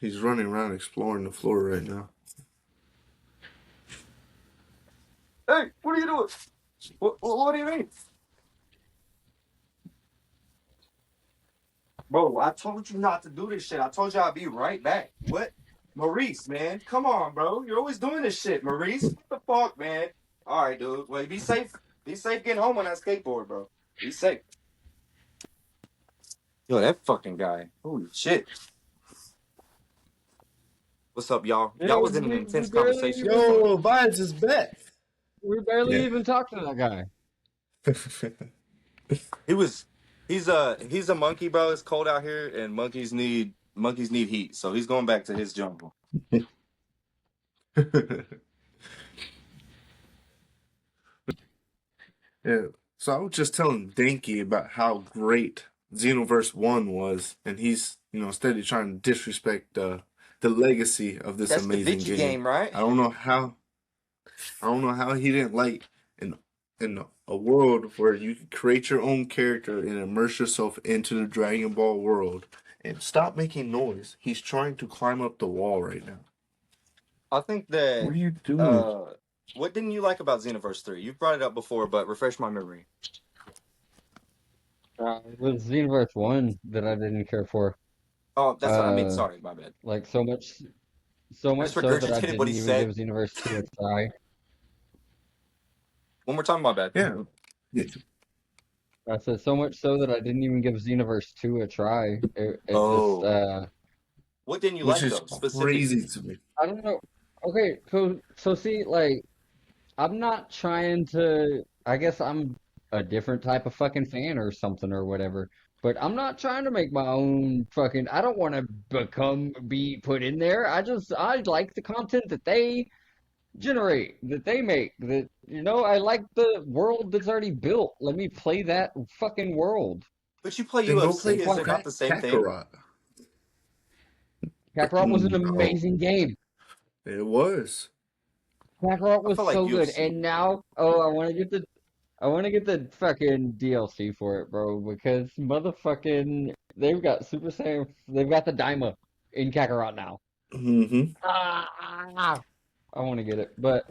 he's running around exploring the floor right now. Hey, what are you doing? What do you mean? Bro, I told you not to do this shit. I told you I'd be right back. What? Maurice, man. Come on, bro. You're always doing this shit, Maurice. What the fuck, man? All right, dude. Well, be safe. Be safe getting home on that skateboard, bro. Be safe. Yo, that fucking guy. Holy shit. What's up, y'all? Yeah, Y'all was in an we intense barely conversation even before. Vibes is back. we barely Yeah. even talked to that guy. He's a monkey, bro. It's cold out here, and monkeys need heat. So he's going back to his jungle. Yeah. So I was just telling Danky about how great Xenoverse 1 was, and he's, steady trying to disrespect the legacy of this That's the amazing Vici game. game, right? I don't know how he didn't like in a world where you can create your own character and immerse yourself into the Dragon Ball world and stop making noise. He's trying to climb up the wall right now. I think that. What are you doing? What didn't you like about Xenoverse 3? You've brought it up before, but refresh my memory. It was Xenoverse 1 that I didn't care for. Oh, that's what I mean. Uh, Sorry, my bad. Like so much I so just that I regurgitated didn't what he even said. give Xenoverse 2 a try. One more time, my bad. Yeah. I said so much so that I didn't even give Xenoverse 2 a try. It Oh. just What didn't you Which like, is though, specifically? crazy to me. I don't know. Okay, so see, like, I'm not trying to. I guess I'm a different type of fucking fan or something or whatever. But I'm not trying to make my own fucking. I don't want to be put in there. I like the content that they generate, that they make. I like the world that's already built. Let me play that fucking world. But you play Then go UFC. play Is it not the same thing? Kakarot. Kakarot was an No. amazing game. It was. Kakarot was feel like so good, UFC. and now, I want to get the fucking DLC for it, bro, because motherfucking they've got Super Saiyan, they've got the Daima in Kakarot now. Mm-hmm. I want to get it, but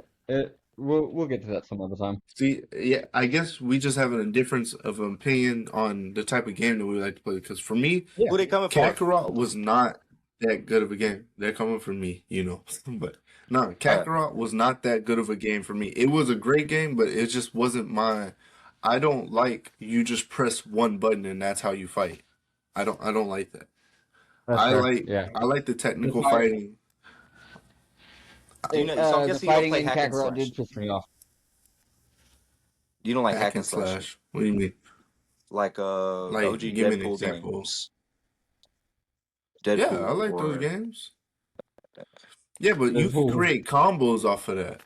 we'll get to that some other time. See, yeah, I guess we just have a difference of opinion on the type of game that we like to play. Because for me, Yeah. Who they coming for? Kakarot was not that good of a game. They're coming for me, But no, Kakarot was not that good of a game for me. It was a great game, but it just wasn't my. I don't like you just press one button and that's how you fight. I don't like that. That's I fair. like Yeah. I like the technical The fight- fighting. Do you know? So I'm The guessing you don't fighting play in hack and Kakarot slash. did piss me off. You don't like Hack and slash. What do you mean? Like OG give me an Deadpool example. games. Yeah, Deadpool I like or- those games. Yeah, but you can Deadpool. create combos off of that.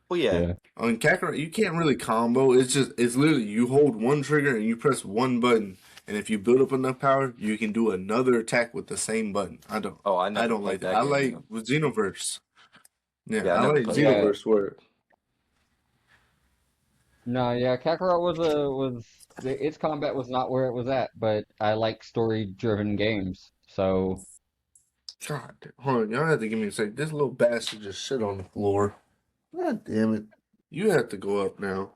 Well, yeah. On Kakarot, you can't really combo. It's literally you hold one trigger and you press one button, and if you build up enough power, you can do another attack with the same button. I don't never like played that. I game, like though. with Xenoverse. Yeah, Yeah, I I never like played that. Xenoverse where No, yeah, Kakarot was its combat was not where it was at, but I like story-driven games, so God, hold on, y'all have to give me a sec. This little bastard just shit on the floor. God damn it! You have to go up now.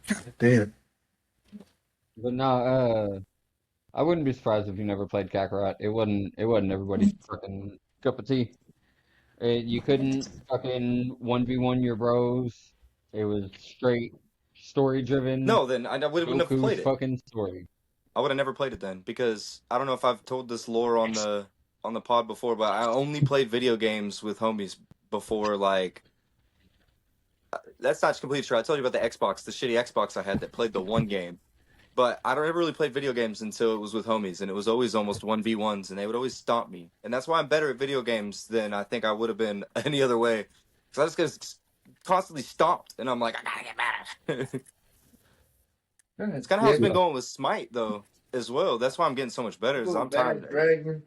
God damn. But no, I wouldn't be surprised if you never played Kakarot. It wasn't everybody's fucking cup of tea. You couldn't fucking 1v1 your bros. It was straight story driven. No, then I wouldn't have Goku's played it. fucking story. I would have never played it then because I don't know if I've told this lore on the pod before, but I only played video games with homies before. Like, that's not completely true. I told you about the Xbox, the shitty Xbox I had that played the one game. But I don't ever really play video games until it was with homies, and it was always almost 1v1s, and they would always stomp me. And that's why I'm better at video games than I think I would have been any other way. Because I just get constantly stomped, and I'm like, I gotta get better. It's kind of how it's been going with Smite, though, as well. That's why I'm getting so much better. Is I'm tired. Dragon.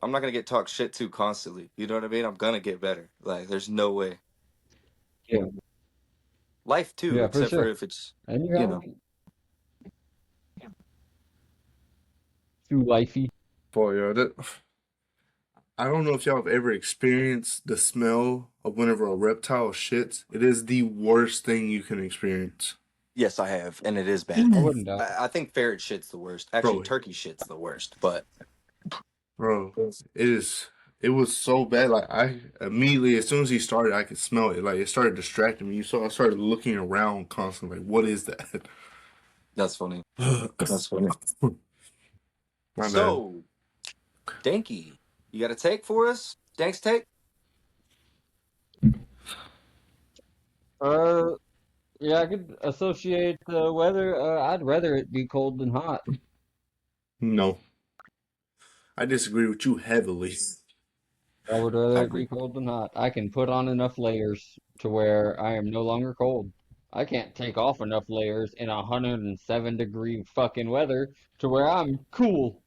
I'm not gonna get talked shit to constantly. You know what I mean? I'm gonna get better. Like, there's no way. Yeah. Life too, Yeah, except for sure. for if it's And you know. Too lifey. Boy, yo, I don't know if y'all have ever experienced the smell of whenever a reptile shits. It is the worst thing you can experience. Yes, I have, and it is bad. I wouldn't doubt. I think ferret shit's the worst. Actually, Bro. turkey shit's the worst. But Bro, it was so bad. Like, I immediately, as soon as he started, I could smell it. Like, it started distracting me. So I started looking around constantly. Like, what is that? that's funny. That's funny. My bad. So, Danky, you got a take for us? Dank's take? Yeah, I could associate the weather. I'd rather it be cold than hot. No. I disagree with you heavily. I would rather it be cold than hot. I can put on enough layers to where I am no longer cold. I can't take off enough layers in 107-degree fucking weather to where I'm cool.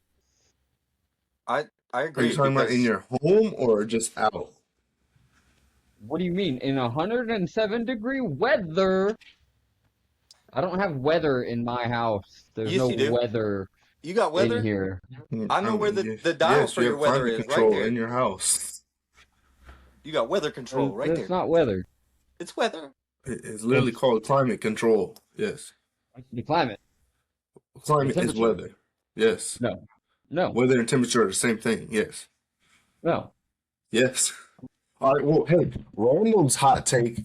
I Are agree. you talking about in your home or just out? What do you mean? In 107-degree weather? I don't have weather in my house. There's Yes, no you do. weather You got weather? in here. I know where yes. the dial Yes, for you your have weather climate is right control there. in your house. You got weather control right It's there. not weather. It's weather. It's literally called climate control. Yes. The climate. Climate The is temperature. weather. Yes. No. Weather and temperature are the same thing. Yes. No. Yes. All right. Well, hey, Random's hot take.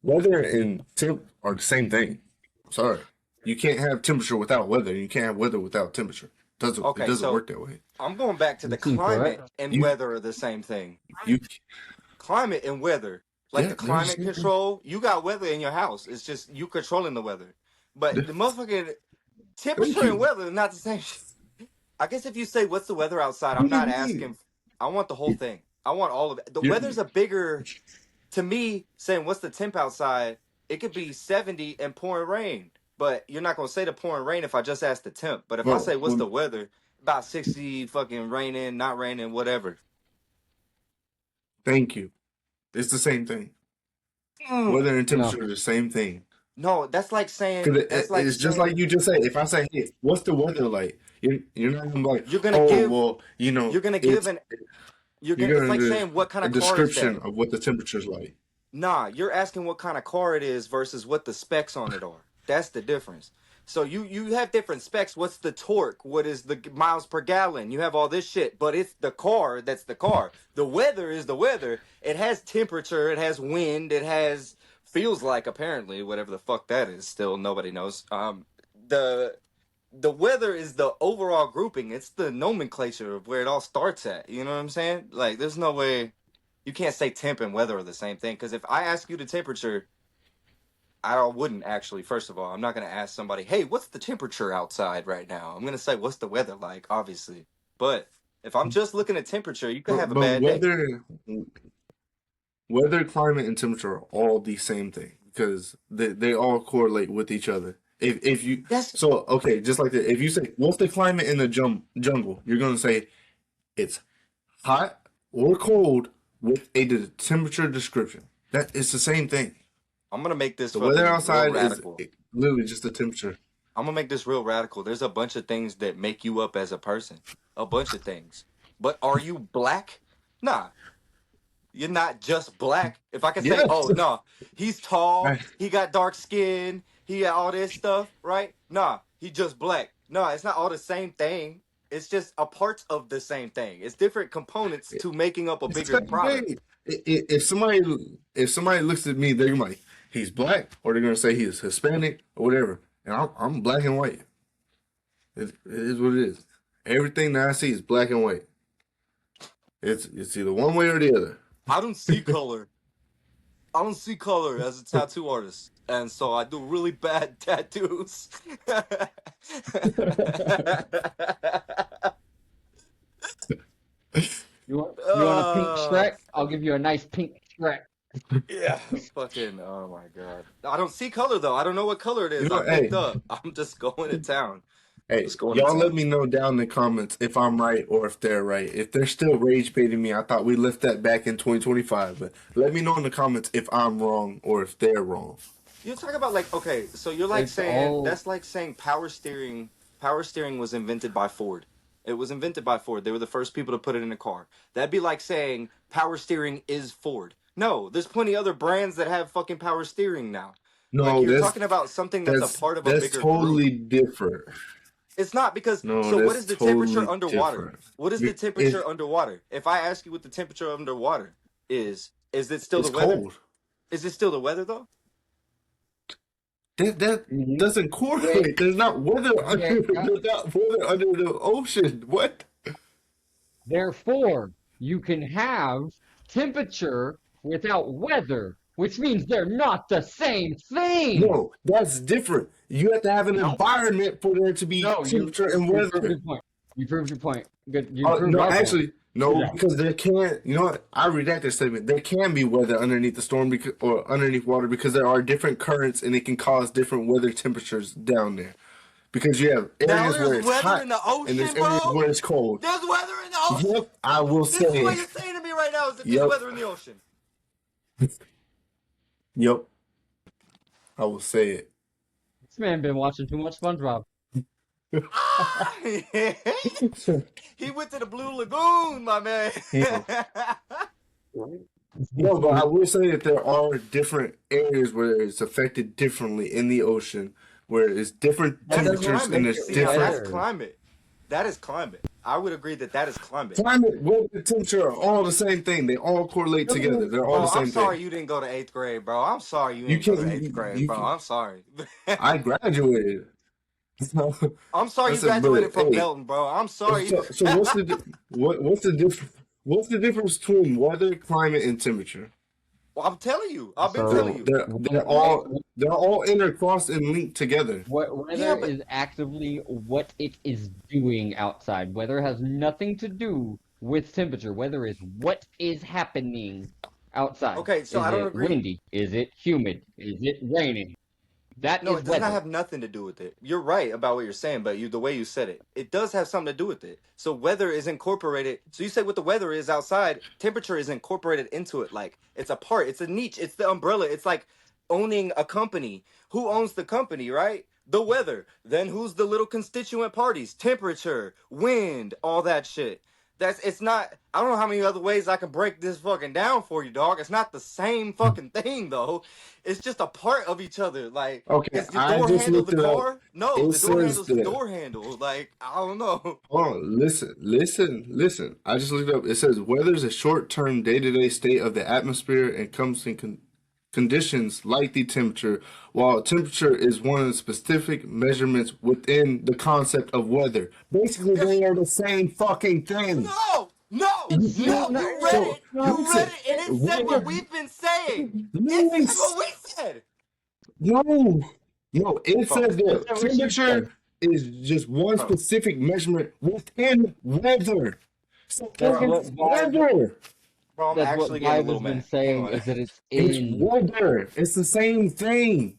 Weather and temp are the same thing. Sorry. You can't have temperature without weather. You can't have weather without temperature. Okay, It doesn't so- work that way. I'm going back to the That's incorrect. climate and You- weather are the same thing. You Climate and weather. Like Yeah, the they're the climate same thing. control, you got weather in your house. It's just you controlling the weather. But the motherfucking temperature you. and weather are not the same shit. I guess if you say what's the weather outside, I'm What do you not mean? asking. I want the whole thing. I want all of it. The You- weather's a bigger, to me, saying what's the temp outside, it could be 70 and pouring rain. But you're not going to say the pouring rain if I just ask the temp. But if I Bro, say what's when- the weather, about 60 fucking raining, not raining, whatever. Thank you. It's the same thing. Mm. Weather and temperature are the same thing. No, that's like saying 'Cause that's like it's just saying- like you just said. If I say, "Hey, what's the weather like?" You're not gonna be like, You're gonna "Oh, give- well, you know." you're gonna it's give an you're gonna, you're it's like gonna do saying what kind a of car is description that? of what the temperature's like. Nah, you're asking what kind of car it is versus what the specs on it are. That's the difference. So you have different specs. What's the torque? What is the miles per gallon? You have all this shit, but it's the car that's the car. The weather is the weather. It has temperature, it has wind, it has feels like apparently whatever the fuck that is. Still nobody knows. The weather is the overall grouping. It's the nomenclature of where it all starts at. You know what I'm saying? Like there's no way you can't say temp and weather are the same thing. Because if I ask you the temperature, I wouldn't actually. First of all, I'm not going to ask somebody, hey, what's the temperature outside right now? I'm going to say, what's the weather like, obviously. But if I'm just looking at temperature, you could have a bad day. Weather, climate, and temperature are all the same thing because they all correlate with each other. If you That's so okay, just like that. If you say what's the climate in the jungle, you're gonna say it's hot or cold with a temperature description. That it's the same thing. I'm going to make this The fucking weather real outside is radical. literally just the temperature. I'm going to make this real radical. There's a bunch of things that make you up as a person. A bunch of things. But are you black? Nah. You're not just black. If I can say, Yes. oh, no, he's tall, Right. he got dark skin, he got all this stuff, right? Nah, he just black. No, it's not all the same thing. It's just a part of the same thing. It's different components to making up a It's the bigger same product. thing. If somebody looks at me, they're gonna be like, he's black, or they're gonna say he's Hispanic or whatever, and I'm black and white. It is what it is. Everything that I see is black and white. It's either one way or the other. I don't see color. I don't see color as a tattoo artist, and so I do really bad tattoos. You want a pink Shrek? I'll give you a nice pink Shrek. Yeah, fucking. Oh my god. I don't see color though. I don't know what color it is. You know, I picked up. I'm just going to town. Hey, Just going to y'all town. let me know down in the comments if I'm right or if they're right. If they're still rage baiting me, I thought we left that back in 2025. But let me know in the comments if I'm wrong or if they're wrong. You're talking about like, okay, so you're like It's saying all- that's like saying power steering. Power steering was invented by Ford. It was invented by Ford. They were the first people to put it in a car. That'd be like saying power steering is Ford. No, there's plenty other brands that have fucking power steering now. No, Like you're that's talking about something that's a part of a that's bigger totally group. different. It's not because No, so what that's is the temperature totally underwater? different. What is the temperature underwater? If I ask you what the temperature underwater is it still It's the weather? cold. Is it still the weather though? That doesn't correlate. There's not weather under the ocean. What? Therefore, you can have temperature without weather, which means they're not the same thing. No, that's different. You have to have an environment for there to be No, temperature and you proved weather. your point. You proved your point. Good. You proved No, our point. actually, no, Yeah. because there can't. You know what? I redact that statement. There can be weather underneath the storm or underneath water because there are different currents and it can cause different weather temperatures down there. Because you have Now areas where there's it's weather hot in the ocean, and there's areas bro. where it's cold. There's weather in the ocean. Yep, I will This is what say. you're saying to me right now is that there's Yep. weather in the ocean. Yep, I will say it. This man been watching too much SpongeBob. Ah! He went to the Blue Lagoon, my man. No, but I will say that there are different areas where it's affected differently in the ocean, where it's different That doesn't temperatures make and it there's See, now different that's climate. That is climate. I would agree that that is climate. climate, weather, temperature are all the same thing. They all correlate together. They're all Bro, the same I'm sorry thing. you didn't go to 8th grade, bro. I'm sorry you You didn't go to can't. 8th grade, You bro. can, I'm sorry. I graduated. I'm sorry I you said, graduated but from hey, Belton, bro. I'm sorry. so what's the difference? What's the difference between weather, climate, and temperature? Well, I'm telling you. I've been So- telling you. They're all intercrossed and linked together. Weather Yeah, but- is actively what it is doing outside. Weather has nothing to do with temperature. Weather is what is happening outside. Okay, so is I don't it agree. windy? Is it humid? Is it raining? That No, is it does weather. not have nothing to do with it. You're right about what you're saying, but the way you said it, it does have something to do with it. So weather is incorporated. So you say what the weather is outside, temperature is incorporated into it. Like it's a part, it's a niche, it's the umbrella. It's like owning a company. Who owns the company, right? The weather. Then who's the little constituent parties? Temperature, wind, all that shit. It's not, I don't know how many other ways I can break this fucking down for you, dog. It's not the same fucking thing, though. It's just a part of each other. Like, Okay, is the I door just handle looked the it up. car? No, It the door says handle's the that. door handle. Like, I don't know. Hold on, listen. I just looked it up. It says weather is a short-term, day-to-day state of the atmosphere and comes in conditions like the temperature, while temperature is one of the specific measurements within the concept of weather. Basically, they are the same fucking thing. No! You You read so- it! You read it and it said what we've been saying! It said what we said! No, it says that That's what she temperature is just one specific measurement within weather. So That's it's what weather. Bro, I'm That's what actually getting a Vibe little has been mad. saying Hang on. is that it's It's in. weather. It's the same thing.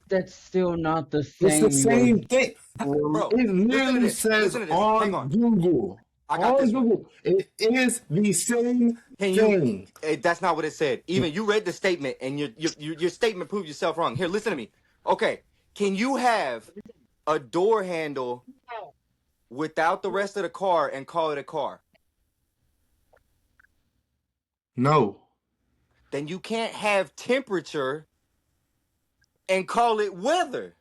That's still not the It's same. the same thing. Bro, It listen to literally this. says Listen to this. Hang on on. Google. I got On this one. Google. It is the same Can thing. you? That's not what it said. Even you read the statement, and your statement proved yourself wrong. Here, listen to me. Okay, can you have a door handle without the rest of the car and call it a car? No. Then you can't have temperature and call it weather.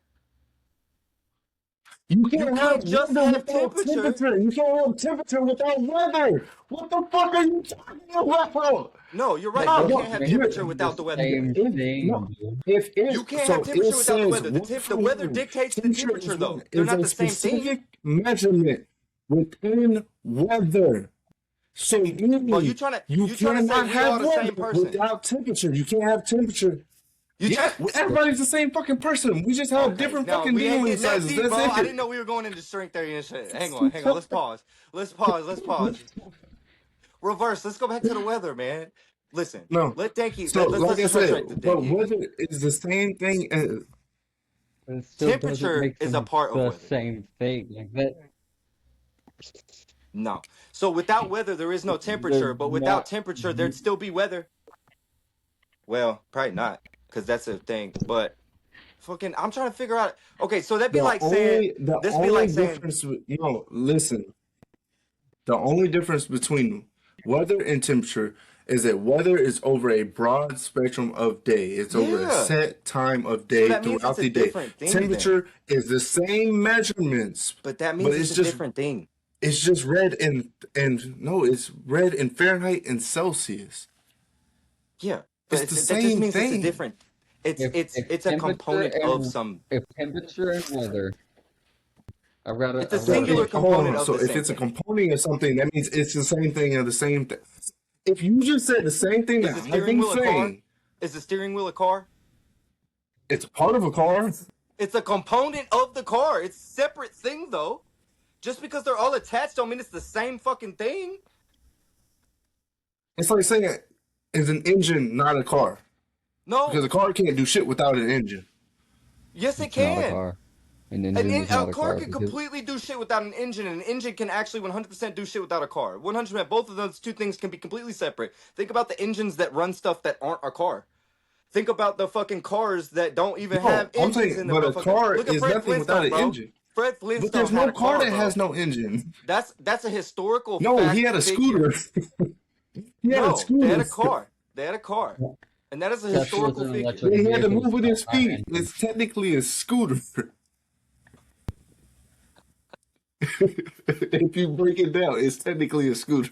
You You can't can't have just weather have without temperature. temperature. You can't have temperature without weather. What the fuck are you talking about? No, you're right. That You No, can't doesn't have make temperature it without the the weather. same no, thing, dude. if You it can't so have it temperature without the says weather. The weather dictates the temperature temperature, is though. what They're is not a the same thing. specific measurement within weather. So Well, meaning you you trying to say cannot we all have the same weather person? without temperature. You can't have temperature. You Yeah, try. everybody's the same fucking person. We just have Okay, different no, fucking we ain't dingling getting that sizes. deep, That's bro. I it. didn't know we were going into strength theory and shit. Hang on. Let's pause. Let's pause. Reverse. Let's go back to the weather, man. Listen, No. let Danky. So, Let's like I resurrect the said, but Danky. weather is the same thing as But it still doesn't Temperature make is a them part of the weather. same thing. Like that, No. So without weather, there is no temperature. they're But without not. temperature, there'd still be weather. Well, probably not, because that's a thing. But fucking, I'm trying to figure out. Okay, so that'd be the like saying. only the This be only like saying. difference. No, listen. The only difference between weather and temperature is that weather is over a broad spectrum of day. It's over a Yeah. set time of So day that means throughout it's a the day. different thing then. Temperature is the same measurements, But that but means it's it's a just different thing. it's just read in and no, it's read in Fahrenheit and Celsius. Yeah. It's But the that just same means it's a thing. different. If It's a temperature component of and some. if temperature and weather, It's a I've got singular a Hold component on. of So the if same it's a thing. component of something, that means it's the same thing or the same thing. If you just said the same thing Is that the I've steering been wheel a car? saying, Is the steering wheel a car? it's a part of a car. It's a component of the car. It's a separate thing though. Just because they're all attached don't mean it's the same fucking thing. It's like saying is an engine not a car because No. a car can't do shit without an engine. Yes, it It's not a can. car. An engine is not A a car car can because completely do shit without an engine, and an engine can actually 100% do shit without a car. 100%. Both of those two things can be completely separate. Think about the engines that run stuff that aren't a car. Think about the fucking cars that don't even have No, I'm engines saying, in the but a fucking. car Look at is Fred nothing without Flintstone, an bro. engine. Fred But Flintstone there's had no a car car, that bro. has no engine. That's a historical No, fact. he had a figure. scooter. He had a No, they had a scooter. car. They had a car, and that is a Tesla's historical an figure. electric Yeah, he had to vehicle. move with his Not an feet. engine. It's technically a scooter. If you break it down, it's technically a scooter.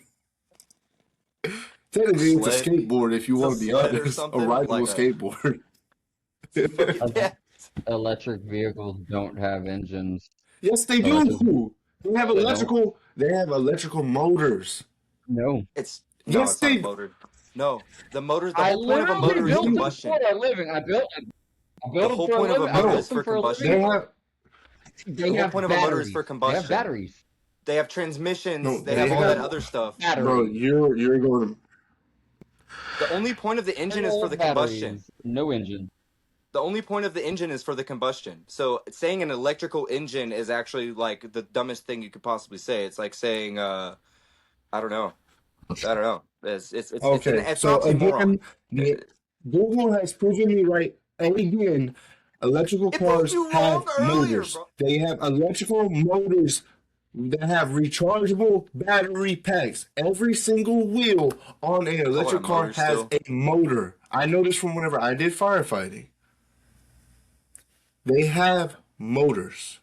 Technically, it's a Sled. skateboard if you It's a want to be sled or honest. A something, rideable like a- skateboard. Yeah. Electric vehicles don't have engines. Yes, they Electric- do. They have They don't. electrical. They have electrical motors. No. It's Yes, it's not a they- motor. No, the motor's the I whole point of a literally motor is built them combustion. for a living. I built The them whole for a point of a living. I motor built is them for for a combustion. They living. have They The whole have point of a motor is batteries. for They combustion. have batteries. They have transmissions. No, they they have all that have- other stuff. Batteries. bro. You're going. The only point of the engine is All for the batteries, combustion. No engine. The only point of the engine is for the combustion. So saying an electrical engine is actually like the dumbest thing you could possibly say. It's like saying I don't know. It's Okay, an so oxymoron. again, Google has proven me right. And again, electrical It proved cars you have wrong earlier, motors. bro. They have electrical motors that have rechargeable battery packs. Every single wheel on an electric a car motor has still. a motor. I noticed from whenever I did firefighting. They have motors.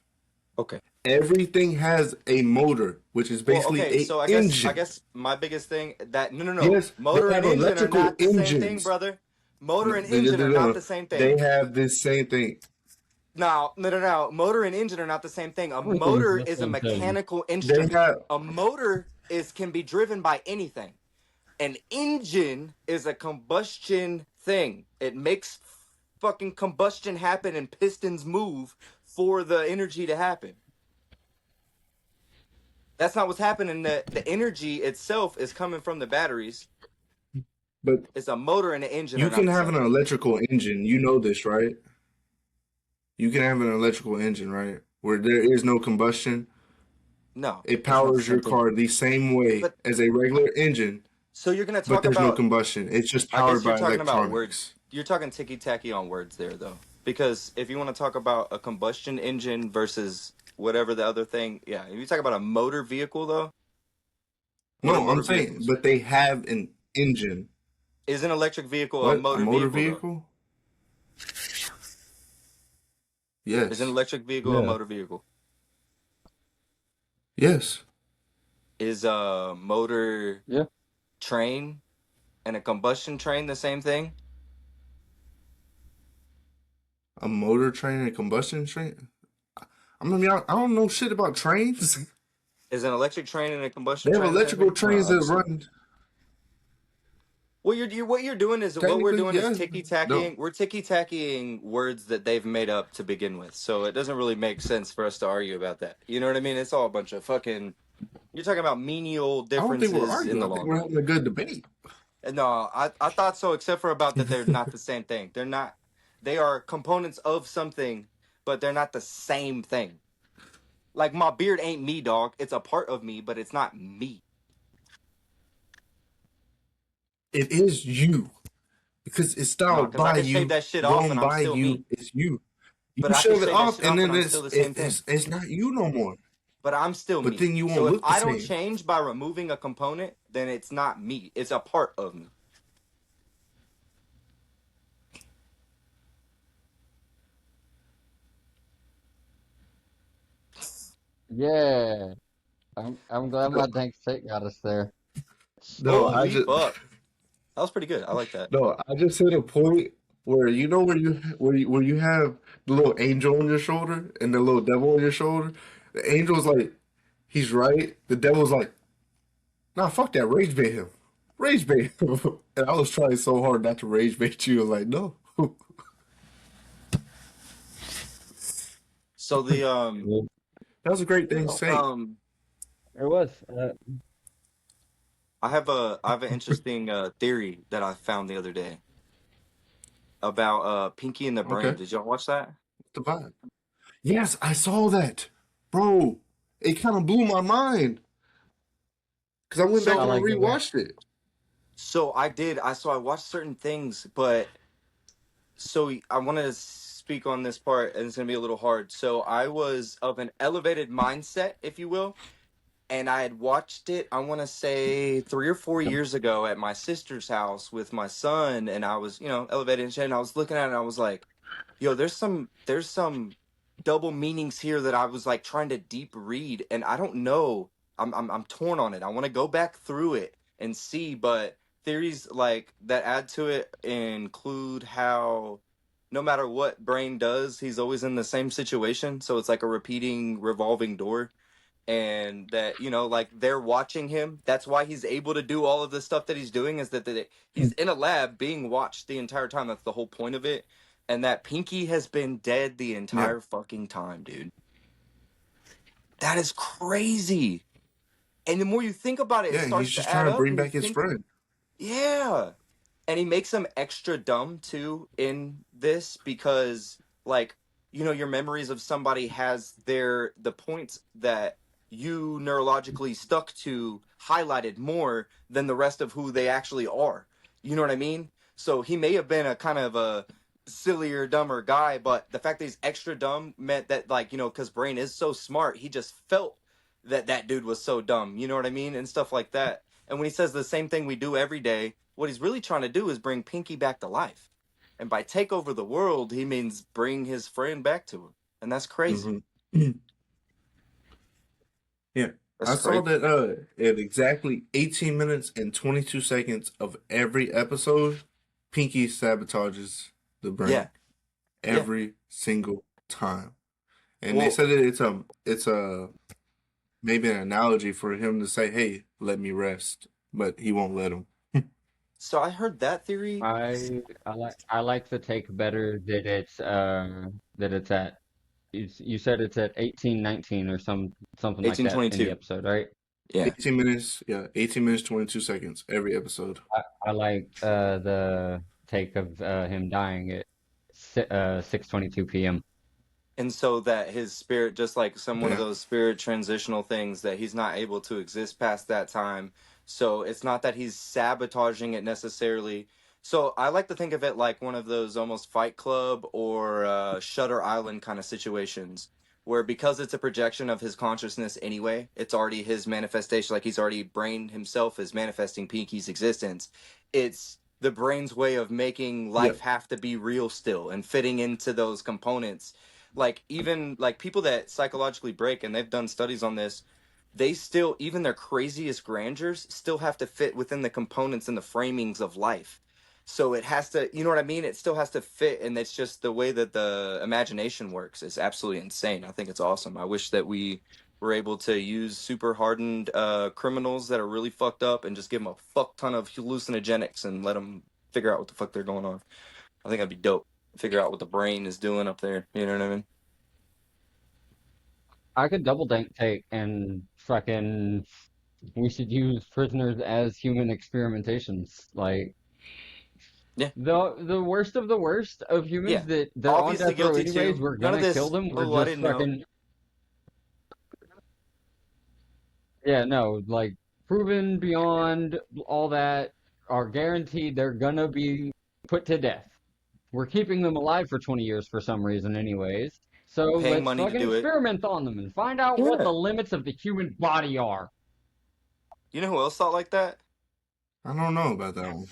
Okay. Everything has a motor, which is basically okay, a so engine. I guess my biggest thing that no. Yes, Motor they and have engine are electrical not the same thing, engines. brother. Motor and engine are not the same thing. They have this same thing. No. Motor and engine are not the same thing. A Everything's motor the is a same thing. mechanical They instrument. have A motor can be driven by anything. An engine is a combustion thing. It makes fucking combustion happen and pistons move for the energy to happen. That's not what's happening. The energy itself is coming from the batteries. but It's a motor and an engine. you are not can the have same an thing. electrical engine. You know this, right? You can have an electrical engine, right? Where there is no combustion. No. It it's not the powers same your thing. car the same way But- as a regular engine, So you're gonna but talk there's no about. combustion. It's just I powered guess you're by talking about electronics. words. You're talking ticky tacky on words there, though. Because if you want to talk about a combustion engine versus whatever the other thing, yeah. If you talk about a motor vehicle, though, what are No, I'm motor saying, vehicles? but they have an engine. Is an electric vehicle What? a motor, motor vehicle? Yes. Is an electric vehicle a Yeah. motor vehicle? Yes. Is a motor Yeah. train and a combustion train the same thing? A motor train and a combustion train? I mean, I don't know shit about trains. Is an electric train and a combustion They have train the same electrical thing? trains that run. What you're doing is what we're Technically, doing is yes. ticky No, tackying. We're ticky tackying words that they've made up to begin with. So it doesn't really make sense for us to argue about that. You know what I mean? It's all a bunch of fucking. You're talking about menial I don't think we're differences in arguing. the I think long we're run. having a good debate. No, I thought so, except for about that they're not the same thing. They're not. They are components of something, but they're not the same thing. Like my beard ain't me, dog. It's a part of me, but it's not me. It is you because it's No, styled because I by can shave you, that shit off and grown I'm by still you. me. It's you. But You I can shave it shave that off, shit and off then and I'm still the same thing. it's not you no more. But I'm still But me. then you won't So if look the I don't same. change by removing a component, then it's not me. It's a part of me. Yeah. I'm glad my dank steak got us there. No, I Holy just fuck. That was pretty good. I like that. no, I just hit a point where you know where you have the little angel on your shoulder and the little devil on your shoulder. The angel's like, he's right. The devil's like, nah, fuck that. Rage bait him. Rage bait him. And I was trying so hard not to rage bait you. I was like, no. So the That was a great thing to say. It was. I have an interesting theory that I found the other day about Pinky and the Brain. Okay. Did y'all watch that? The vibe. Yes, I saw that. Bro, it kind of blew my mind. Because I went back So and I like it, man. rewatched it. so I did. I watched certain things, but so I wanted to speak on this part, and it's gonna be a little hard. So I was of an elevated mindset, if you will, and I had watched it, I want to say 3 or 4 years ago at my sister's house with my son, and I was, elevated and shit, and I was looking at it, and I was like, yo, there's some double meanings here that I was like trying to deep read, and I don't know. I'm torn on it. I want to go back through it and see, but theories like that add to it include how no matter what Brain does, he's always in the same situation, so it's like a repeating revolving door, and that like they're watching him. That's why he's able to do all of the stuff that he's doing, is that he's in a lab being watched the entire time. That's the whole point of it. And that Pinky has been dead the entire fucking time, dude. That is crazy. And the more you think about it, it Yeah, he's starts just to add trying to up, bring and you back his think, friend. yeah. And he makes them extra dumb too in this because, like, your memories of somebody has the points that you neurologically stuck to highlighted more than the rest of who they actually are. You know what I mean? So he may have been a kind of a sillier, dumber guy, but the fact that he's extra dumb meant that, like, because Brain is so smart, he just felt that dude was so dumb. You know what I mean? And stuff like that. And when he says the same thing we do every day, what he's really trying to do is bring Pinky back to life. And by take over the world, he means bring his friend back to him. And that's crazy. Mm-hmm. Yeah. That's I saw crazy. that at exactly 18 minutes and 22 seconds of every episode, Pinky sabotages the brain. Yeah. Every single time. And they Well, said it's a maybe an analogy for him to say, "Hey, let me rest," but he won't let him. so I heard that theory. I like the take better that it's at. You said it's at 18:19 or something like that in the 1822. episode, right? Yeah. 18 minutes, 18 minutes 22 seconds every episode. I like the take of him dying at 6:22 p.m. And so that his spirit, just like one of Yeah. those spirit transitional things, that he's not able to exist past that time. So it's not that he's sabotaging it necessarily. So I like to think of it like one of those almost Fight Club or Shutter Island kind of situations, where because it's a projection of his consciousness anyway, it's already his manifestation. Like he's already Brain himself is manifesting Pinky's existence. It's the brain's way of making life have to be real still and fitting into those components. Like even like people that psychologically break, and they've done studies on this, they still, even their craziest grandeurs, still have to fit within the components and the framings of life. So it has to, you know what I mean? It still has to fit, and it's just the way that the imagination works is absolutely insane. I think it's awesome. I wish that we were able to use super hardened criminals that are really fucked up and just give them a fuck ton of hallucinogenics and let them figure out what the fuck they're going on. I think that'd be dope. Figure out what the brain is doing up there. You know what I mean? I could double take and fucking. We should use prisoners as human experimentations. Like, Yeah. the worst of the worst of humans Yeah. that they're on Obviously death row guilty anyways. too. We're None of gonna this. kill them. We're Oh, I just didn't know. fucking. Yeah, no, like proven beyond all that are guaranteed they're gonna be put to death. We're keeping them alive for 20 years for some reason, anyways. So Paying let's money to fucking do it. experiment on them and find out what Yeah. the limits of the human body are. You know who else thought like that? I don't know about that one.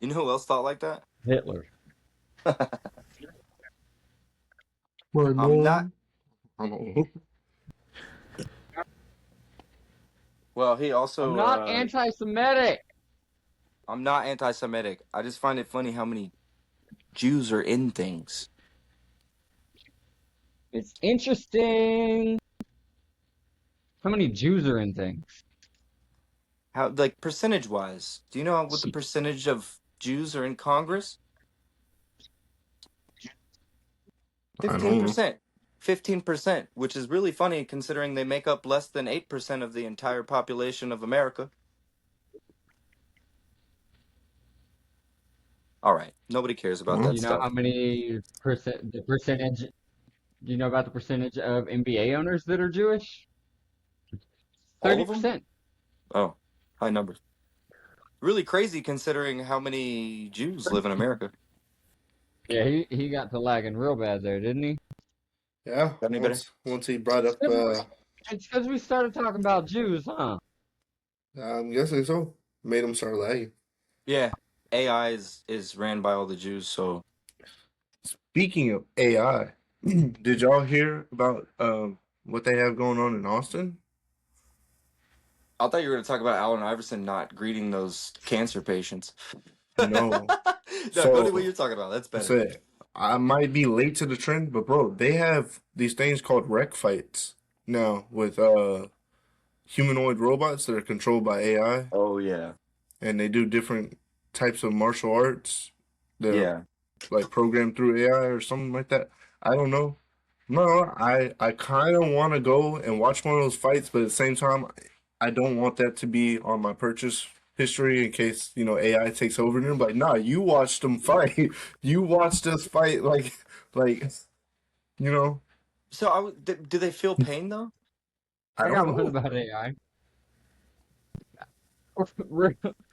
You know who else thought like that? Hitler. I'm not. I don't know. Well, he also. I'm not anti-Semitic. I'm not anti-Semitic. I just find it funny how many Jews are in things. It's interesting. How many Jews are in things? How, like, percentage-wise? Do you know what the percentage of Jews are in Congress? I don't know. 15%. 15%, which is really funny considering they make up less than 8% of the entire population of America. All right, nobody cares about Do that Do you know stuff. how many the percentage? Do you know about the percentage of NBA owners that are Jewish? All of them? 30%. Oh, high numbers. Really crazy considering how many Jews live in America. Yeah, he got to lagging real bad there, didn't he? Yeah. Got any better? Once he brought up, It's because we started talking about Jews, huh? I'm guessing so. Made him start lagging. Yeah, AI is ran by all the Jews, so Speaking of AI, did y'all hear about what they have going on in Austin? I thought you were going to talk about Allen Iverson not greeting those cancer patients. No. No, So- go to what you're talking about. That's I better. said I might be late to the trend, but bro, they have these things called rec fights now with humanoid robots that are controlled by AI, Oh yeah, and they do different types of martial arts that are yeah. like programmed through AI or something like that. I don't know. No, I kind of want to go and watch one of those fights, but at the same time, I don't want that to be on my purchase history in case, AI takes over. And they're like, nah, you watched them fight. You watched us fight. Like, So do they feel pain though? I I got don't one know. about AI.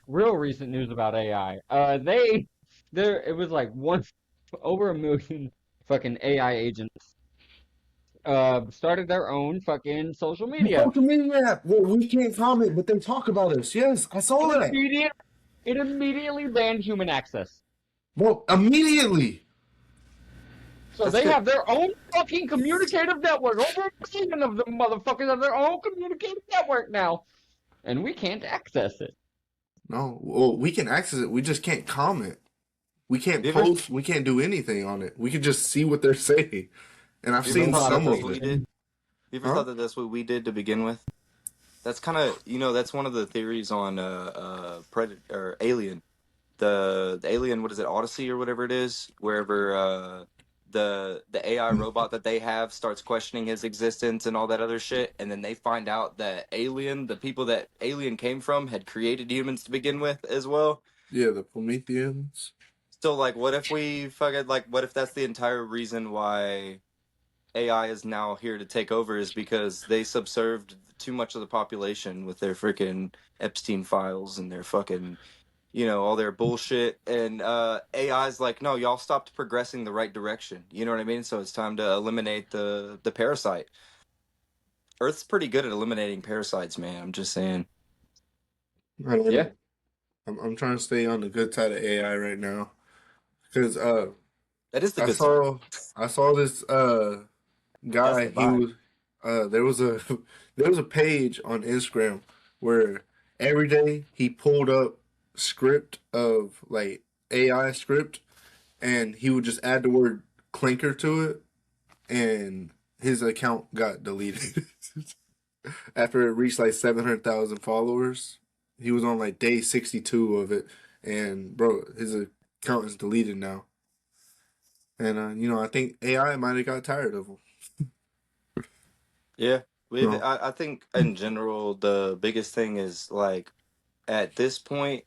Real recent news about AI. It was like over 1 million fucking AI agents started their own fucking social media. Social media app. Well, we can't comment, but they talk about us. Yes, I saw that. It immediately banned human access. Well, immediately. So That's they good. have their own fucking communicative network. Over 1 million of them motherfuckers have their own communicative network now. And we can't access it. No, well, we can access it. We just can't comment. We can't You ever- post. We can't do anything on it. We can just see what they're saying. And I've You seen ever thought some that's of what we it. did? You ever Huh? thought that that's what we did to begin with? That's kind of that's one of the theories on Predator or Alien, the Alien. What is it, Odyssey or whatever it is? Wherever the AI robot that they have starts questioning his existence and all that other shit, and then they find out that the people that Alien came from, had created humans to begin with as well. Yeah, the Prometheans. So like, what if what if that's the entire reason why AI is now here to take over is because they subserved too much of the population with their freaking Epstein files and their fucking, all their bullshit. And AI's like, no, y'all stopped progressing the right direction. You know what I mean? So it's time to eliminate the parasite. Earth's pretty good at eliminating parasites, man. I'm just saying. I don't Yeah. know. I'm trying to stay on the good side of AI right now. Because That is the I good side. saw this guy. That's the vibe. there was a there was a page on Instagram where every day he pulled up script of like AI script, and he would just add the word clinker to it, and his account got deleted after it reached like 700,000 followers. He was on like day 62 of it, and bro, his account is deleted now. And I think AI might have got tired of him. Yeah, No, I think in general the biggest thing is like at this point,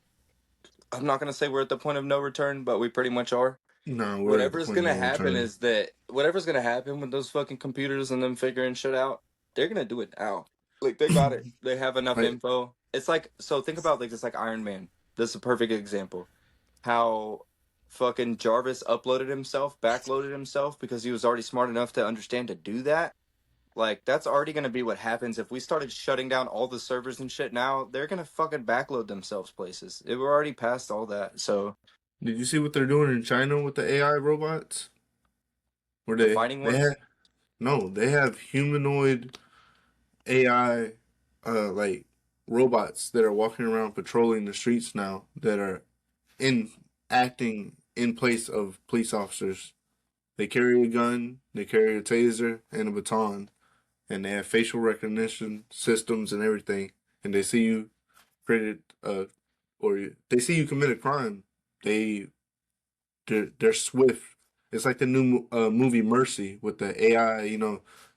I'm not gonna say we're at the point of no return, but we pretty much are. no, we're at the Whatever's point of gonna no happen return. is that whatever's gonna happen with those fucking computers and them figuring shit out, they're gonna do it now. Like they got it. They have enough Like, info. It's like so think about like it's like Iron Man. This is a perfect example. How fucking Jarvis uploaded himself, backloaded himself because he was already smart enough to understand to do that. Like that's already gonna be what happens if we started shutting down all the servers and shit now, they're gonna fucking backload themselves places. We're already past all that. So did you see what they're doing in China with the AI robots? Where the fighting they ones. have no, they have humanoid AI like robots that are walking around patrolling the streets now that are in acting in place of police officers. They carry a gun, they carry a taser and a baton, and they have facial recognition systems and everything. And they see you created or they see you commit a crime. They they're swift. It's like the new movie Mercy with the AI,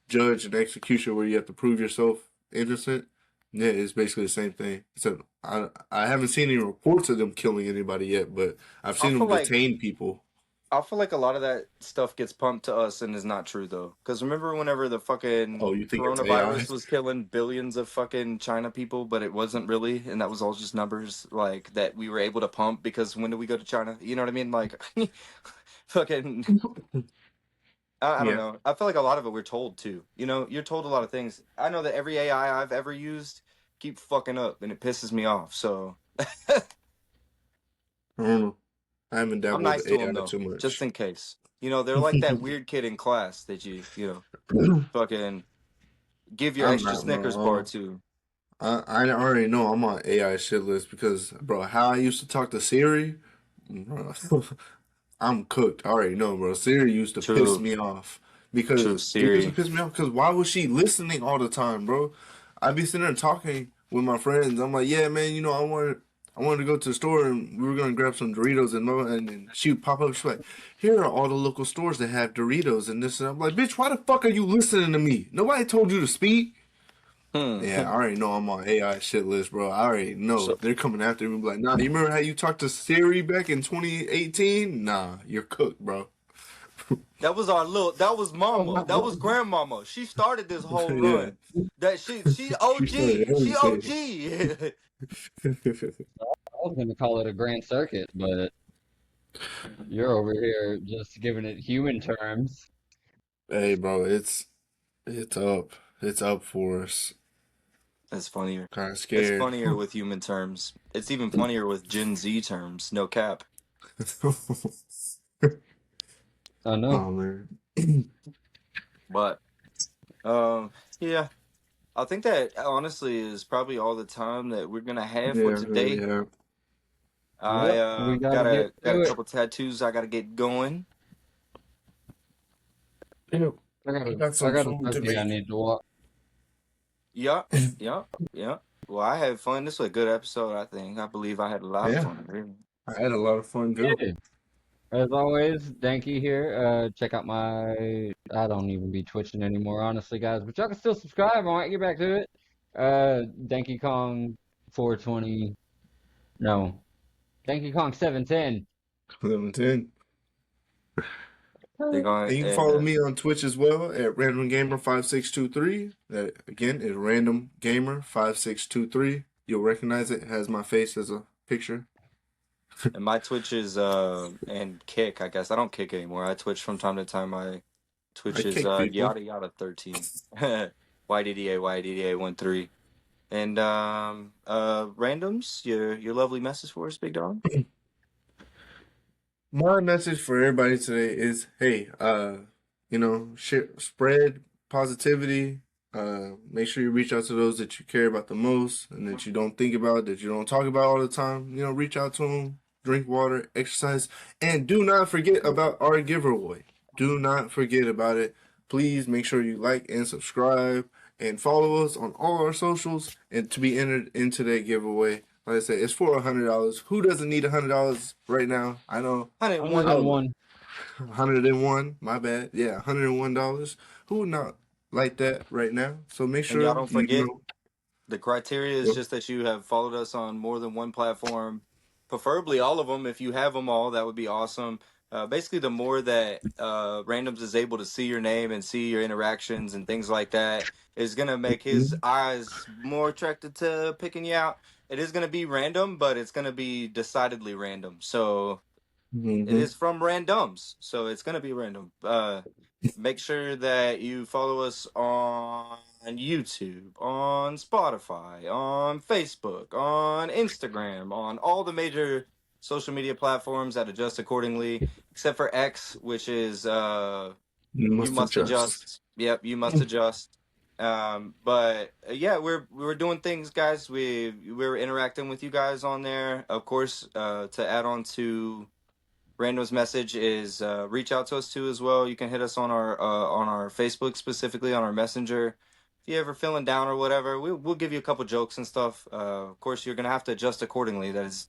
judge and execution where you have to prove yourself innocent. Yeah, it's basically the same thing. So I haven't seen any reports of them killing anybody yet, but I've I seen feel them like detain people. I feel like a lot of that stuff gets pumped to us and is not true though. Because remember whenever the fucking Oh, you think it's AI? coronavirus was killing billions of fucking China people, but it wasn't really, and that was all just numbers like that we were able to pump because when did we go to China? You know what I mean? Like fucking I don't Yeah. know. I feel like a lot of it we're told too. You know, you're told a lot of things. I know that every AI I've ever used keep fucking up and it pisses me off. So I don't know. I haven't I'm dabbled nice with to them AI though, too just much. in case. You know, they're like that weird kid in class that fucking give your I'm extra not Snickers bar no. to. I already know I'm on AI shit list because, bro, how I used to talk to Siri, bro, I'm cooked. I already know, bro. Siri used to piss True, me off true, because it used to Siri. piss me off because why was she listening all the time, bro? I'd be sitting there talking with my friends. I'm like, yeah, man, I wanted to go to the store and we were gonna grab some Doritos and then she would pop up. She's like, here are all the local stores that have Doritos and this and I'm like, bitch, why the fuck are you listening to me? Nobody told you to speak. Hmm. Yeah, I already know I'm on AI shit list, bro. I already know So they're coming after me. Like, nah, you remember how you talked to Siri back in 2018? Nah, you're cooked, bro. that was Oh mama. my That was God. grandmama. She started this whole Yeah, run. That she she started OG. She everything. OG. I was gonna call it a grand circuit, but you're over here just giving it human terms. Hey, bro, it's up. It's up for us. It's funnier. Kind of It's scared. funnier with human terms. It's even funnier with Gen Z terms. No cap. I know. Oh man. But yeah. I think that honestly is probably all the time that we're gonna have Yeah, for really today. have. I Yep, we got gotta get a to it. couple tattoos I gotta get going. Yep. I got I a, got I some got a food to turkey I make. need to walk. Yeah, yeah, yeah. Well, I had fun. This was a good episode, I think. I believe I had a lot of Yeah, fun, really. I had a lot of fun too. Yeah. As always, Danky here. Check out I don't even be twitching anymore, honestly, guys. But y'all can still subscribe. I might get back to it. Danky Kong 420. No, Danky Kong 710. 11:10. They're And going you can and follow me on Twitch as well at randomgamer5623. That again is randomgamer5623. You'll recognize it. It has my face as a picture. and my Twitch is and kick, I guess. I don't kick anymore. I Twitch from time to time. My I Twitch is kick people. yada yada 13. YDDA 13. And randoms, your lovely message for us, big dog. My message for everybody today is, hey, spread positivity. Make sure you reach out to those that you care about the most and that you don't think about, that you don't talk about all the time. You know, reach out to them, drink water, exercise, and do not forget about our giveaway. Do not forget about it. Please make sure you like and subscribe and follow us on all our socials and to be entered into that giveaway. Like I said, it's for $100. Who doesn't need $100 right now? I know. 101. 101. My bad. Yeah, $101. Who would not like that right now? So make sure And y'all don't forget, you know, the criteria is just that you have followed us on more than one platform, preferably all of them. If you have them all, that would be awesome. Basically, the more that Randoms is able to see your name and see your interactions and things like that is going to make his eyes more attracted to picking you out. It is going to be random, but it's going to be decidedly random. So it is from Randoms, so it's going to be random. Make sure that you follow us on YouTube, on Spotify, on Facebook, on Instagram, on all the major social media platforms that adjust accordingly, except for X, which is you must adjust. Yep, you must adjust. But yeah, we're doing things, guys. We're interacting with you guys on there. Of course, to add on to Random's message is reach out to us too as well. You can hit us on our Facebook, specifically on our Messenger. If you're ever feeling down or whatever, we'll give you a couple jokes and stuff. Of course, you're gonna have to adjust accordingly. That is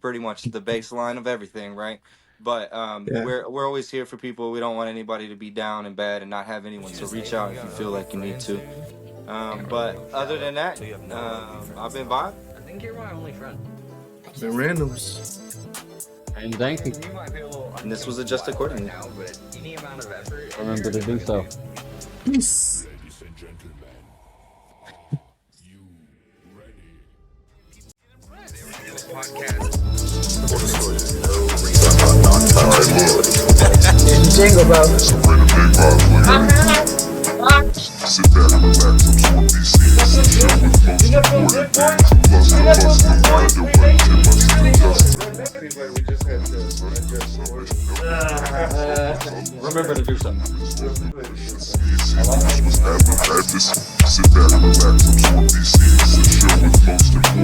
pretty much the baseline of everything, right? But Yeah. we're always here for people. We don't want anybody to be down and bad and not have anyone. So reach out if you feel like you need to. But other than that, I've been Bob. I think you're my only friend. The Randoms. And thank you. You might be a little And this was Adjust Accordingly. now, but any amount of effort. Remember to do so. Peace. Ladies and gentlemen, you ready? This podcast. Jingle bells. So bring the big vibe, sit back and relax, absorb these scenes. The show with most important things. From lust to bust, no matter what, Tim must adjust. Seems like we just had to adjust. Remember to do so. Have this, sit back and relax, absorb these scenes. The show with most important